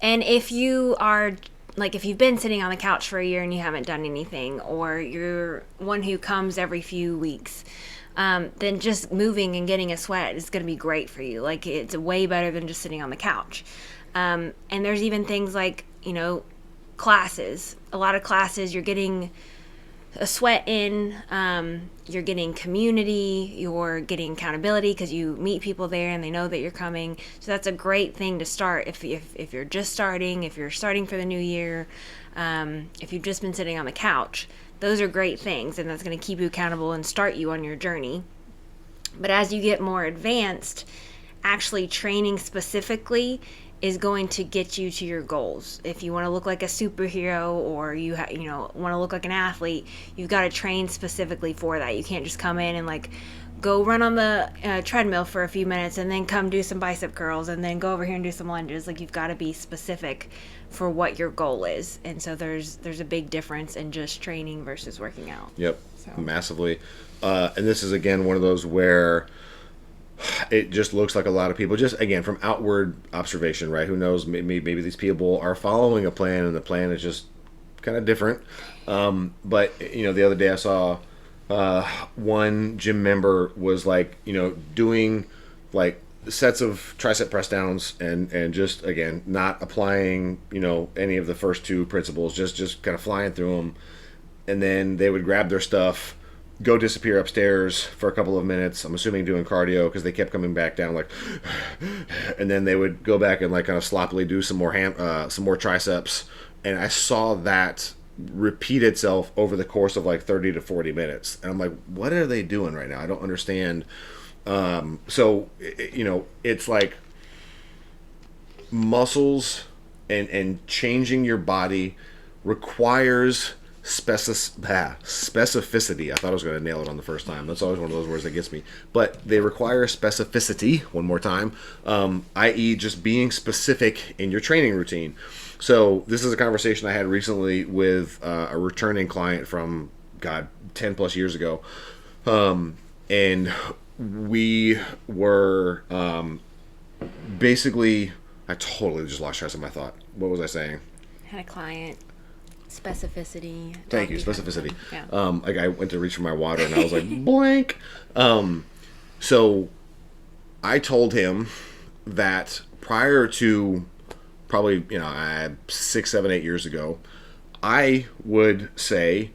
Speaker 2: And if you are like, if you've been sitting on the couch for a year and you haven't done anything, or you're one who comes every few weeks, then just moving and getting a sweat is going to be great for you. Like, it's way better than just sitting on the couch. And there's even things like, classes. A lot of classes, you're getting a sweat in, you're getting community, you're getting accountability because you meet people there and they know that you're coming. So that's a great thing to start if you're just starting, if you're starting for the new year, if you've just been sitting on the couch. Those are great things, and that's going to keep you accountable and start you on your journey. But as you get more advanced, actually training specifically is going to get you to your goals. If you want to look like a superhero, or you want to look like an athlete, you've got to train specifically for that. You can't just come in and like go run on the treadmill for a few minutes and then come do some bicep curls and then go over here and do some lunges. Like, you've got to be specific for what your goal is. And so there's a big difference in just training versus working out.
Speaker 1: Yep, massively. And this is, again, one of those where it just looks like a lot of people, just again from outward observation, right? Who knows? Maybe these people are following a plan, and the plan is just kind of different. But the other day I saw one gym member was like, doing like sets of tricep press downs, and just again not applying any of the first two principles, just kind of flying through them, and then they would grab their stuff, go disappear upstairs for a couple of minutes, I'm assuming doing cardio because they kept coming back down, like, and then they would go back and like kind of sloppily do some more triceps. And I saw that repeat itself over the course of like 30 to 40 minutes. And I'm like, what are they doing right now? I don't understand. So it's like muscles and changing your body requires specificity. I thought I was going to nail it on the first time. That's always one of those words that gets me. But they require specificity, one more time, i.e. just being specific in your training routine. So this is a conversation I had recently with a returning client from, 10 plus years ago. And we were basically, I totally just lost track of my thought. What was I saying?
Speaker 2: Had a client. Specificity.
Speaker 1: Thank you, specificity.
Speaker 2: Yeah.
Speaker 1: Like I went to reach for my water and I was like, blank. So I told him that prior to probably, 6, 7, 8 years ago, I would say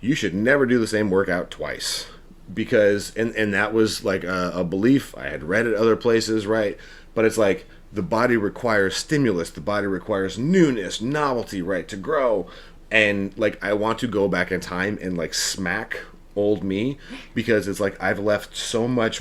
Speaker 1: you should never do the same workout twice. Because, and that was like a belief I had read at other places, right? But it's like, the body requires stimulus, the body requires newness, novelty, right, to grow. And like, I want to go back in time and like smack old me, because it's like I've left so much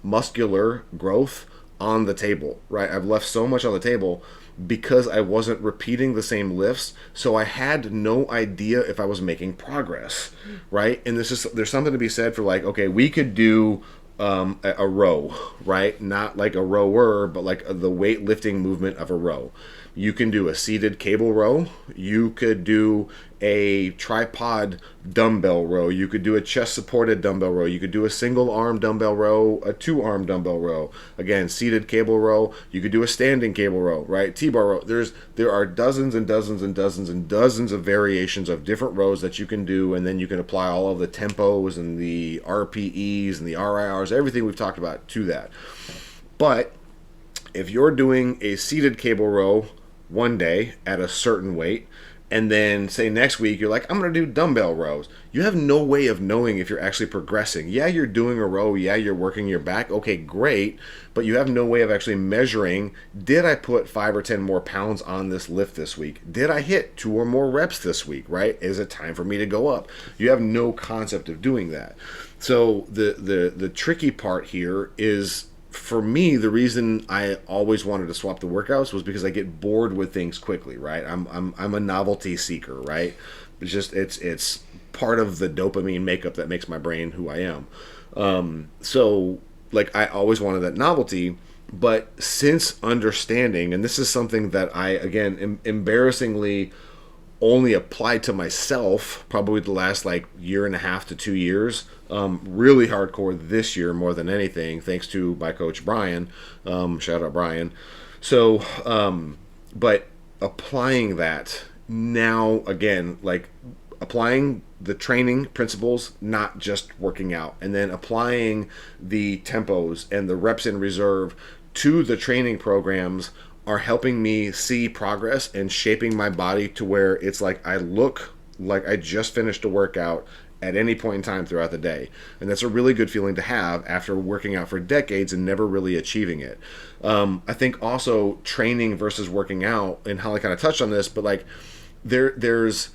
Speaker 1: muscular growth on the table, right? I've left so much on the table because I wasn't repeating the same lifts, so I had no idea if I was making progress, right? And there's something to be said for like, okay, we could do a row, right? Not like a rower, but like the weightlifting movement of a row. You can do a seated cable row. You could do a tripod dumbbell row. You could do a chest supported dumbbell row. You could do a single arm dumbbell row, a 2-arm dumbbell row. Again, seated cable row. You could do a standing cable row, right? T-bar row. There are dozens and dozens and dozens and dozens of variations of different rows that you can do, and then you can apply all of the tempos and the RPEs and the RIRs, everything we've talked about to that. But if you're doing a seated cable row one day at a certain weight, and then say next week you're like, I'm going to do dumbbell rows, you have no way of knowing if you're actually progressing. Yeah, you're doing a row, yeah, you're working your back, okay, great, but you have no way of actually measuring, did I put 5 or 10 more pounds on this lift this week? Did I hit 2 or more reps this week, right? Is it time for me to go up? You have no concept of doing that. So the tricky part here is, for me, the reason I always wanted to swap the workouts was because I get bored with things quickly, right? I'm a novelty seeker, right? It's part of the dopamine makeup that makes my brain who I am. So like I always wanted that novelty, But since understanding, and this is something that I, again, embarrassingly only applied to myself probably the last like year and a half to 2 years, really hardcore this year more than anything, thanks to my coach Brian. Shout out Brian. So, but applying that now, again, like applying the training principles, not just working out, and then applying the tempos and the reps in reserve to the training programs are helping me see progress and shaping my body to where it's like I look like I just finished a workout at any point in time throughout the day. And that's a really good feeling to have after working out for decades and never really achieving it. I think also training versus working out, and Holly kind of touched on this, but like there's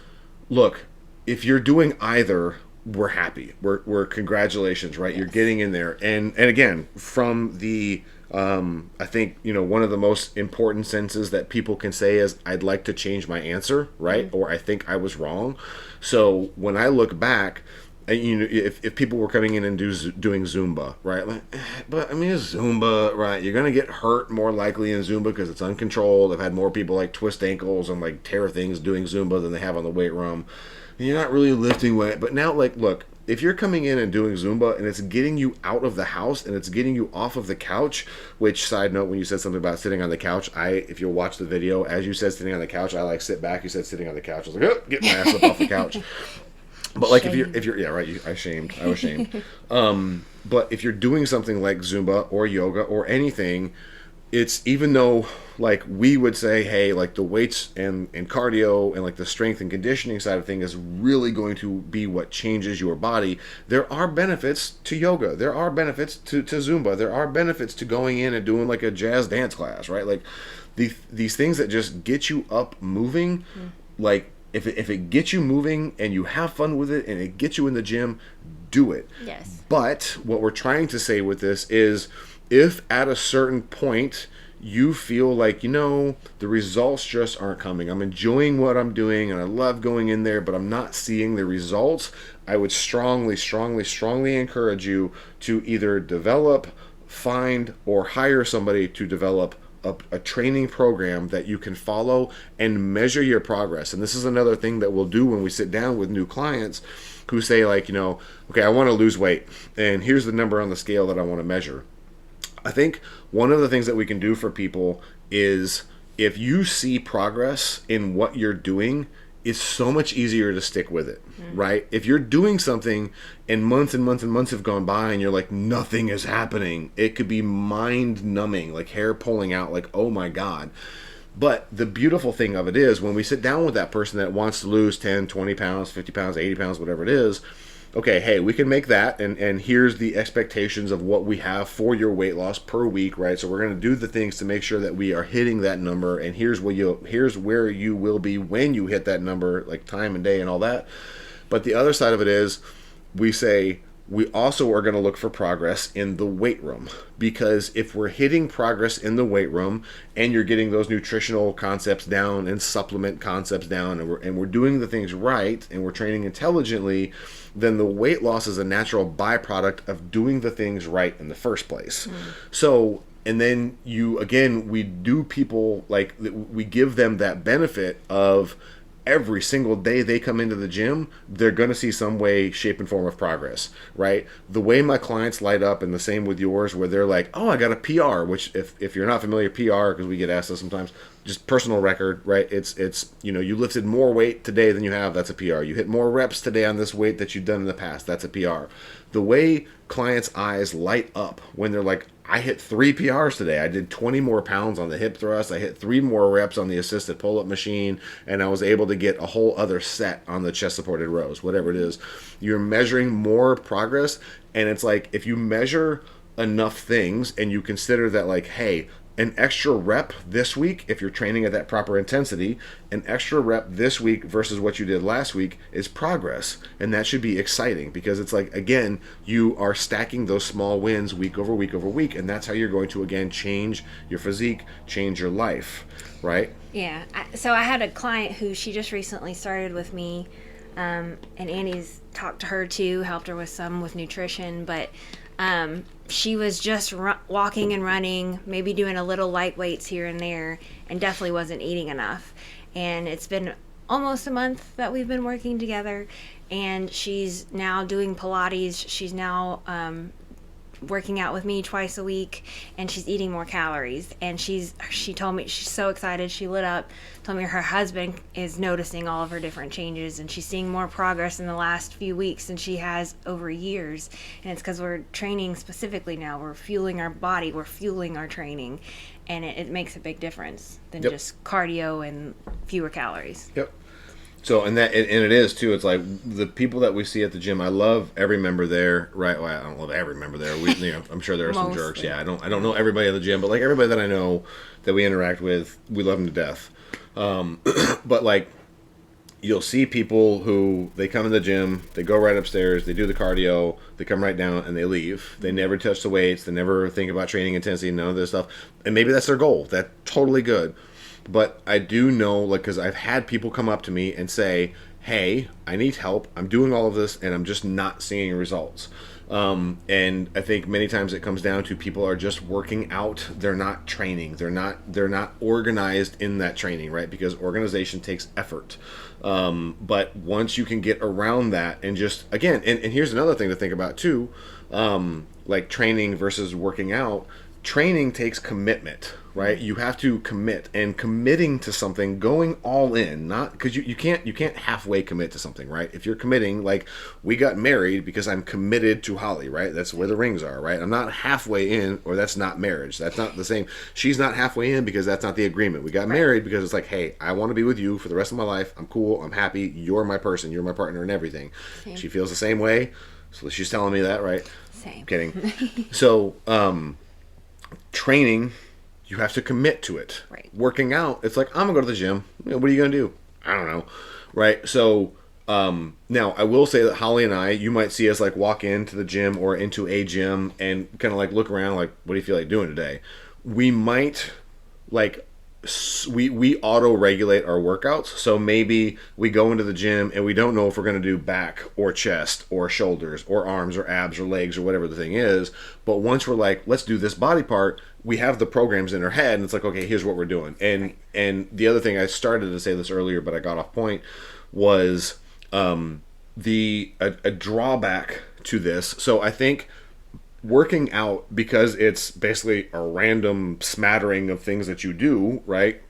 Speaker 1: look, if you're doing either, we're happy. We're congratulations, right? Yes. You're getting in there. And again, from the I think, one of the most important sentences that people can say is, I'd like to change my answer, right? Mm-hmm. Or I think I was wrong. So when I look back, if people were coming in and doing Zumba, right? Like, but I mean, it's Zumba, right? You're going to get hurt more likely in Zumba because it's uncontrolled. I've had more people like twist ankles and like tear things doing Zumba than they have on the weight room. And you're not really lifting weight. But now, like, look, if you're coming in and doing Zumba and it's getting you out of the house and it's getting you off of the couch, which, side note, when you said something about sitting on the couch, if you'll watch the video, as you said sitting on the couch, I like sit back. You said sitting on the couch. I was like, oh, get my ass up off the couch. But like, if you're yeah, right. I was shamed. But if you're doing something like Zumba or yoga or anything, it's, even though like we would say, hey, like the weights and cardio and like the strength and conditioning side of things is really going to be what changes your body, there are benefits to yoga. There are benefits to Zumba. There are benefits to going in and doing like a jazz dance class, right? Like these things that just get you up moving, like if it gets you moving and you have fun with it and it gets you in the gym, do it.
Speaker 2: Yes.
Speaker 1: But what we're trying to say with this is, if at a certain point you feel like, the results just aren't coming, I'm enjoying what I'm doing and I love going in there, but I'm not seeing the results, I would strongly, strongly, strongly encourage you to either develop, find, or hire somebody to develop a training program that you can follow and measure your progress. And this is another thing that we'll do when we sit down with new clients who say like, okay, I want to lose weight and here's the number on the scale that I want to measure. I think one of the things that we can do for people is, if you see progress in what you're doing, it's so much easier to stick with it, right? If you're doing something and months and months and months have gone by and you're like, nothing is happening, it could be mind numbing, like hair pulling out, like, oh my God. But the beautiful thing of it is, when we sit down with that person that wants to lose 10, 20 pounds, 50 pounds, 80 pounds, whatever it is, okay, hey, we can make that, and here's the expectations of what we have for your weight loss per week, right? So we're going to do the things to make sure that we are hitting that number, and here's where you will be when you hit that number, like time and day and all that. But the other side of it is, we say, we also are going to look for progress in the weight room, because if we're hitting progress in the weight room and you're getting those nutritional concepts down and supplement concepts down, and we're doing the things right and we're training intelligently, then the weight loss is a natural byproduct of doing the things right in the first place. So, and then we do people, like, we give them that benefit of, every single day they come into the gym, they're going to see some way, shape, and form of progress, right? The way my clients light up, and the same with yours, where they're like, oh, I got a PR, which if you're not familiar, PR, because we get asked this sometimes, just personal record, right? It's you lifted more weight today than you have, that's a PR. You hit more reps today on this weight that you've done in the past, that's a PR. The way clients' eyes light up when they're like, I hit 3 PRs today. I did 20 more pounds on the hip thrust. I hit 3 more reps on the assisted pull-up machine, and I was able to get a whole other set on the chest-supported rows, whatever it is. You're measuring more progress, and it's like, if you measure enough things and you consider that, like, hey, an extra rep this week, if you're training at that proper intensity, an extra rep this week versus what you did last week is progress. And that should be exciting, because it's like, again, you are stacking those small wins week over week over week. And that's how you're going to, again, change your physique, change your life, right?
Speaker 2: Yeah. So I had a client who, she just recently started with me, and Annie's talked to her too, helped her with nutrition, but She was just walking and running, maybe doing a little light weights here and there, and definitely wasn't eating enough. And it's been almost a month that we've been working together, and she's now doing Pilates. She's now working out with me twice a week, and she's eating more calories. And she told me she's so excited. She lit up, told me her husband is noticing all of her different changes, and she's seeing more progress in the last few weeks than she has over years. And it's because we're training specifically now. We're fueling our body, we're fueling our training, and it makes a big difference than just cardio and fewer calories.
Speaker 1: Yep. So, and it is too. It's like the people that we see at the gym. I love every member there, right? Well, I don't love every member there. I'm sure there are some jerks. Yeah, I don't know everybody at the gym, but like everybody that I know that we interact with, we love them to death. But like, you'll see people who they come in the gym, they go right upstairs, they do the cardio, they come right down, and they leave. They never touch the weights. They never think about training intensity, none of this stuff. And maybe that's their goal. That's totally good. But I do know, like, because I've had people come up to me and say, hey, I need help. I'm doing all of this, and I'm just not seeing results. And I think many times it comes down to people are just working out. They're not training. They're not organized in that training, right? Because organization takes effort. But once you can get around that and just, again, and here's another thing to think about too, like training versus working out. Training takes commitment, right? You have to commit, and committing to something, going all in, not because you can't halfway commit to something, right? If you're committing, like we got married because I'm committed to Holly, right? That's where the rings are, right? I'm not halfway in, or that's not marriage. That's not the same. She's not halfway in because that's not the agreement. We got married because it's like, hey, I want to be with you for the rest of my life. I'm cool. I'm happy. You're my person. You're my partner and everything. Same. She feels the same way. So she's telling me that, right?
Speaker 2: Same.
Speaker 1: I'm kidding. So, training, you have to commit to it.
Speaker 2: Right.
Speaker 1: Working out, it's like, I'm gonna go to the gym. What are you gonna do? I don't know. Right. So now I will say that Holly and I, you might see us like walk into the gym or into a gym and kind of like look around like, what do you feel like doing today? We might like we auto regulate our workouts. So maybe we go into the gym and we don't know if we're going to do back or chest or shoulders or arms or abs or legs or whatever the thing is. But once we're like, let's do this body part, we have the programs in our head and it's like, okay, here's what we're doing. And the other thing, I started to say this earlier, but I got off point, was a drawback to this. So I think working out, because it's basically a random smattering of things that you do, right?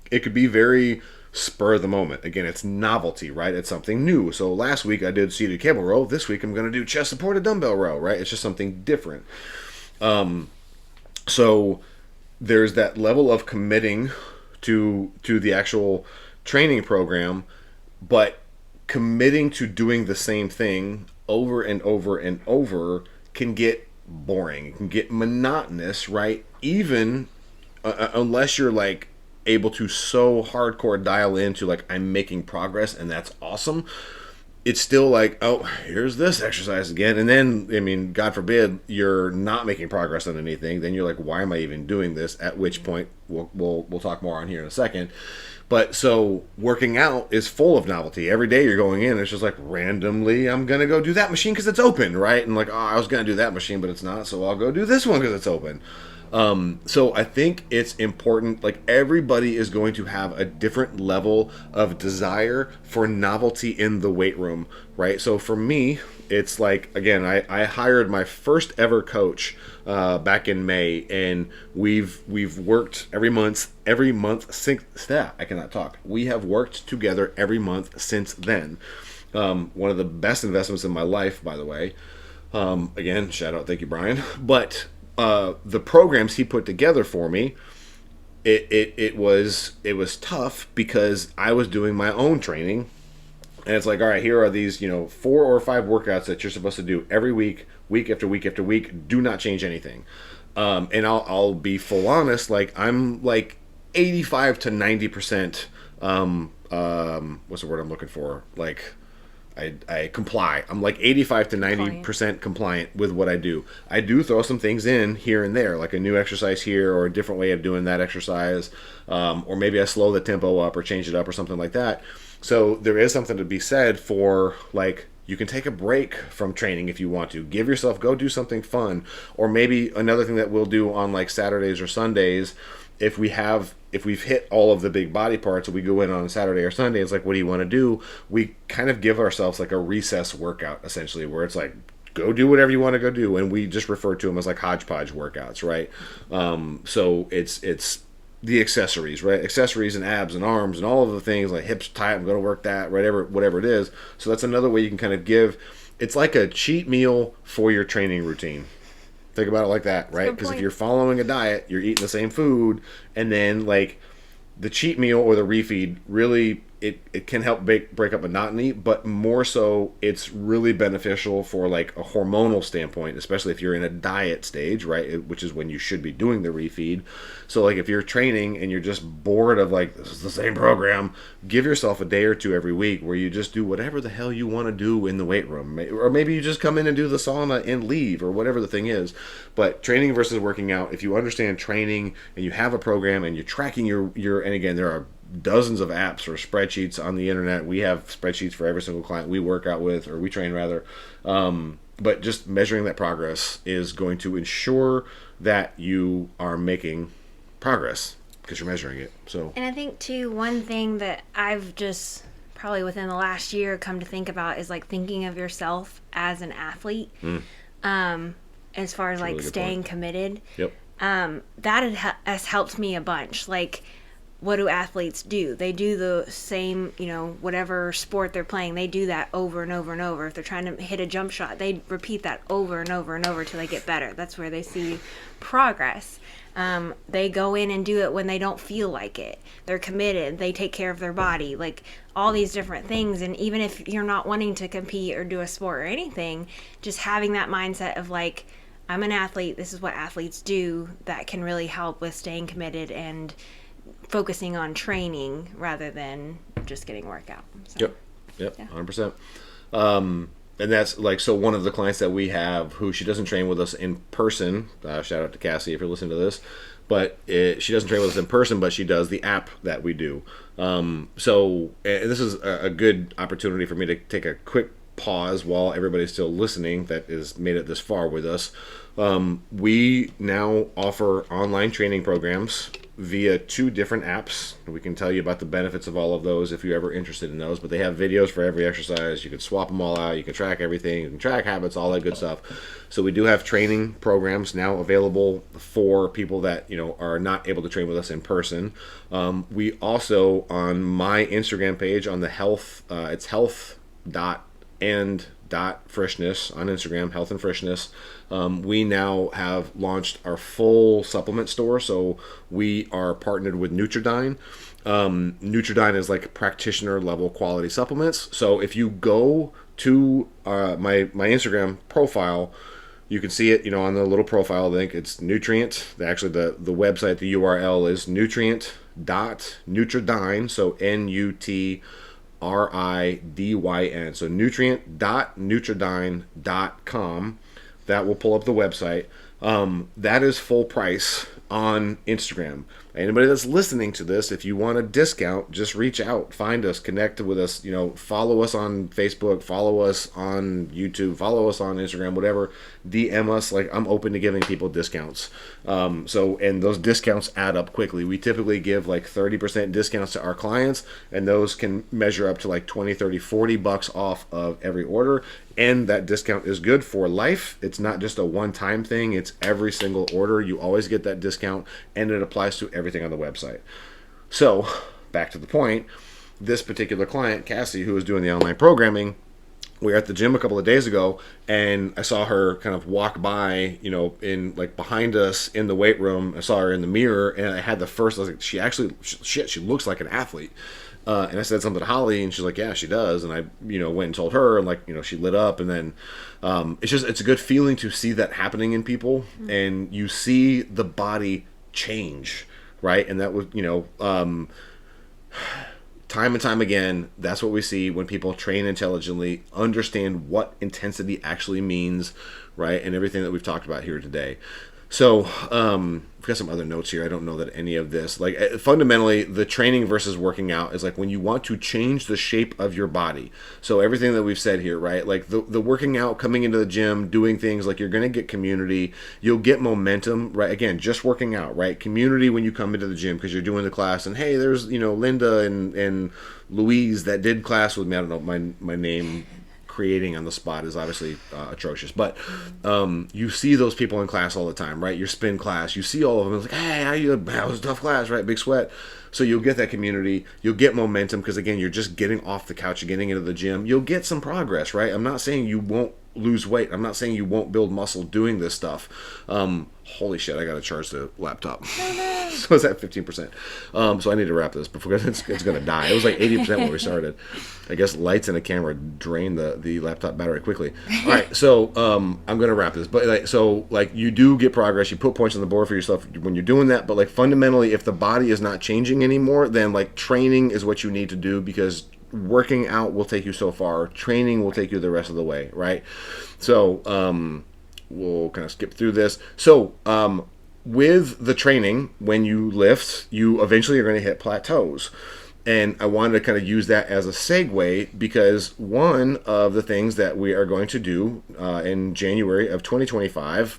Speaker 1: It could be very spur of the moment. Again, it's novelty, right? It's something new. So last week I did seated cable row. This week I'm going to do chest supported dumbbell row, right? It's just something different. So there's that level of committing to the actual training program, but committing to doing the same thing over and over and over can get boring. It can get monotonous, right? Even unless you're like able to so hardcore dial into like, I'm making progress and that's awesome. It's still like, oh, here's this exercise again. And then, I mean, God forbid you're not making progress on anything. Then you're like, why am I even doing this? At which point we'll talk more on here in a second. But so working out is full of novelty. Every day you're going in, it's just like randomly, I'm going to go do that machine because it's open, right? And like, oh, I was going to do that machine, but it's not. So I'll go do this one because it's open. So I think it's important, like everybody is going to have a different level of desire for novelty in the weight room, right? So for me, it's like, again, I hired my first ever coach back in May, and we've worked every month since I cannot talk. We have worked together every month since then. One of the best investments in my life, by the way. Again, shout out, thank you, Brian. But the programs he put together for me, it was tough because I was doing my own training, and it's like, all right, here are these 4 or 5 workouts that you're supposed to do every week, week after week after week. Do not change anything. And I'll be full honest, like I'm like 85 to 90%. What's the word I'm looking for? Like, I comply. I'm like 85 to 90% compliant with what I do. I do throw some things in here and there, like a new exercise here or a different way of doing that exercise. Or maybe I slow the tempo up or change it up or something like that. So there is something to be said for like, You can take a break from training if you want to. Give yourself, go do something fun. Or maybe another thing that we'll do on like Saturdays or Sundays, if we've hit all of the big body parts and we go in on a Saturday or Sunday, it's like, what do you want to do? We kind of give ourselves like a recess workout, essentially, where it's like, go do whatever you want to go do. And we just refer to them as like hodgepodge workouts, right? So it's the accessories, right? Accessories and abs and arms and all of the things like hips tight, I'm going to work that, whatever it is. So that's another way you can kind of give. It's like a cheat meal for your training routine. Think about it like that, right? Because if you're following a diet, you're eating the same food, and then like the cheat meal or the refeed really it can help break up monotony, but more so it's really beneficial for like a hormonal standpoint, especially if you're in a diet stage, right? Which is when you should be doing the refeed. So like if you're training and you're just bored of like, this is the same program, give yourself a day or two every week where you just do whatever the hell you want to do in the weight room. Or maybe you just come in and do the sauna and leave, or whatever the thing is. But training versus working out, if you understand training and you have a program and you're tracking your and again, there are dozens of apps or spreadsheets on the internet. We have spreadsheets for every single client we work out with, or we train rather. But just measuring that progress is going to ensure that you are making progress because you're measuring it. So,
Speaker 2: and I think too, one thing that I've just probably within the last year come to think about is like thinking of yourself as an athlete. As far as like
Speaker 1: really
Speaker 2: staying committed.
Speaker 1: Yep.
Speaker 2: That has helped me a bunch. Like, what do athletes do? They do the same, whatever sport they're playing, they do that over and over and over. If they're trying to hit a jump shot, they repeat that over and over and over till they get better. That's where they see progress. They go in and do it when they don't feel like it. They're committed. They take care of their body. Like, all these different things. And even if you're not wanting to compete or do a sport or anything, just having that mindset of like, I'm an athlete, this is what athletes do, that can really help with staying committed and focusing on training rather than just getting workout. So,
Speaker 1: Yep,
Speaker 2: yeah.
Speaker 1: 100%. And that's like, so one of the clients that we have who she doesn't train with us in person, shout out to Cassie if you're listening to this, but she doesn't train with us in person, but she does the app that we do. So and this is a good opportunity for me to take a quick pause while everybody's still listening that has made it this far with us. We now offer online training programs via 2 different apps. We can tell you about the benefits of all of those if you're ever interested in those, but they have videos for every exercise. You can swap them all out. You can track everything. You can track habits, all that good stuff. So we do have training programs now available for people that, are not able to train with us in person. We also, on my Instagram page, on the health, it's health.and.freshness on Instagram, health and freshness. We now have launched our full supplement store. So we are partnered with Nutridyne. Nutridyne is like practitioner level quality supplements. So if you go to my Instagram profile, you can see it, on the little profile link. It's Nutrient. Actually, the website, the URL is nutrient.nutridyne. So NUTRIDYN. So nutrient.nutridyne.com. That will pull up the website. That is full price on Instagram. Anybody that's listening to this, if you want a discount, just reach out, find us, connect with us, follow us on Facebook, follow us on YouTube, follow us on Instagram, whatever, DM us. Like, I'm open to giving people discounts. And those discounts add up quickly. We typically give like 30% discounts to our clients, and those can measure up to like 20, 30, $40 off of every order. And that discount is good for life. It's not just a one-time thing. It's every single order. You always get that discount, and it applies to everything on the website. So, back to the point, this particular client, Cassie, who was doing the online programming, we were at the gym a couple of days ago, and I saw her kind of walk by, in like behind us in the weight room. I saw her in the mirror, and I had the first, I was like, she looks like an athlete. And I said something to Holly, and she's like, yeah, she does. And I, went and told her, and like, she lit up. And then it's a good feeling to see that happening in people, and you see the body change, right? And that was, time and time again, that's what we see when people train intelligently, understand what intensity actually means, right? And everything that we've talked about here today. So, I've got some other notes here. I don't know that any of this, like, fundamentally, the training versus working out is like when you want to change the shape of your body. So everything that we've said here, right? Like the working out, coming into the gym, doing things, like you're going to get community, you'll get momentum, right? Again, just working out, right? Community when you come into the gym because you're doing the class, and hey, there's, Linda and Louise that did class with me. I don't know, my name creating on the spot is obviously atrocious, but you see those people in class all the time, right? Your spin class, you see all of them. It's like, hey, that was a tough class, right? Big sweat. So you'll get that community, you'll get momentum because, again, you're just getting off the couch, you're getting into the gym. You'll get some progress, right? I'm not saying you won't lose weight. I'm not saying you won't build muscle doing this stuff. Holy shit, I got to charge the laptop. So it's at 15%. So I need to wrap this before it's going to die. It was like 80% when we started. I guess lights and a camera drain the laptop battery quickly. All right, so I'm going to wrap this. But you do get progress. You put points on the board for yourself when you're doing that. But like fundamentally, if the body is not changing anymore, then like training is what you need to do, because working out will take you so far. Training will take you the rest of the way, right? So we'll kind of skip through this. So with the training, when you lift, you eventually are going to hit plateaus. And I wanted to kind of use that as a segue, because one of the things that we are going to do in January of 2025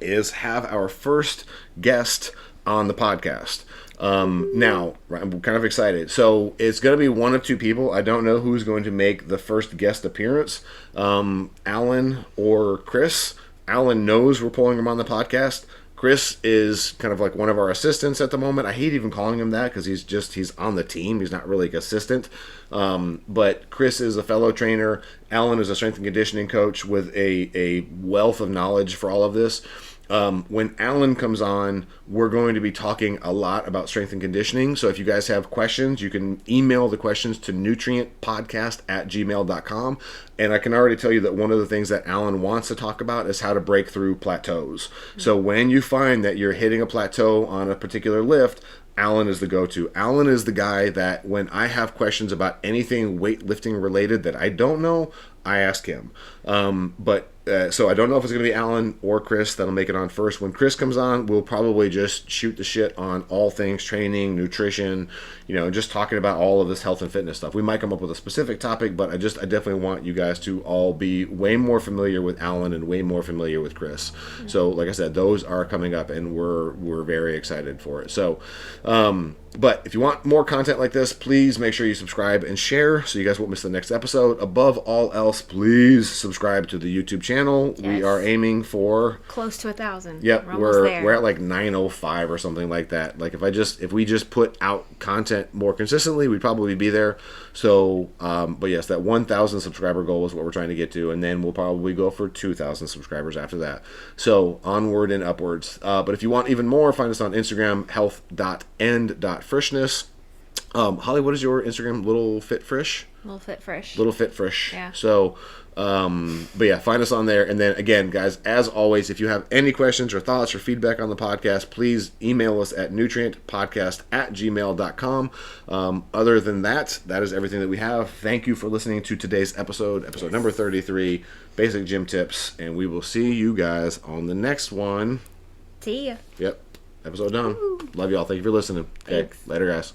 Speaker 1: is have our first guest on the podcast. Now, I'm kind of excited. So it's going to be one of two people. I don't know who's going to make the first guest appearance, Alan or Chris. Alan knows we're pulling him on the podcast. Chris is kind of like one of our assistants at the moment. I hate even calling him that because he's on the team. He's not really an assistant. But Chris is a fellow trainer. Alan is a strength and conditioning coach with a wealth of knowledge for all of this. When Alan comes on, we're going to be talking a lot about strength and conditioning. So if you guys have questions, you can email the questions to NutrientPodcast@gmail.com. And I can already tell you that one of the things that Alan wants to talk about is how to break through plateaus. Mm-hmm. So when you find that you're hitting a plateau on a particular lift, Alan is the go-to. Alan is the guy that when I have questions about anything weightlifting related that I don't know, I ask him. So I don't know if it's going to be Alan or Chris that'll make it on first. When Chris comes on, we'll probably just shoot the shit on all things training, nutrition, just talking about all of this health and fitness stuff. We might come up with a specific topic, but I definitely want you guys to all be way more familiar with Alan and way more familiar with Chris. Mm-hmm. So like I said, those are coming up, and we're very excited for it. So, but if you want more content like this, please make sure you subscribe and share so you guys won't miss the next episode. Above all else, please subscribe to the YouTube channel. Yes. We are aiming for
Speaker 2: close to 1,000.
Speaker 1: Yep, we're at like 905 or something like that. Like if we just put out content more consistently, we'd probably be there. So, but yes, that 1,000 subscriber goal is what we're trying to get to, and then we'll probably go for 2,000 subscribers after that. So onward and upwards. But if you want even more, find us on Instagram, health.end.freshness. Holly, what is your Instagram? Little Fit Frish?
Speaker 2: Little Fit Frish.
Speaker 1: Little Fit Frish.
Speaker 2: Yeah.
Speaker 1: So, but yeah, find us on there. And then again, guys, as always, if you have any questions or thoughts or feedback on the podcast, please email us at NutrientPodcast@gmail.com. Other than that is everything that we have. Thank you for listening to today's episode number 33, Basic Gym Tips, and we will see you guys on the next one.
Speaker 2: See ya.
Speaker 1: Yep. Episode done. Woo. Love y'all. Thank you for listening. Okay.
Speaker 2: Thanks.
Speaker 1: Later, guys.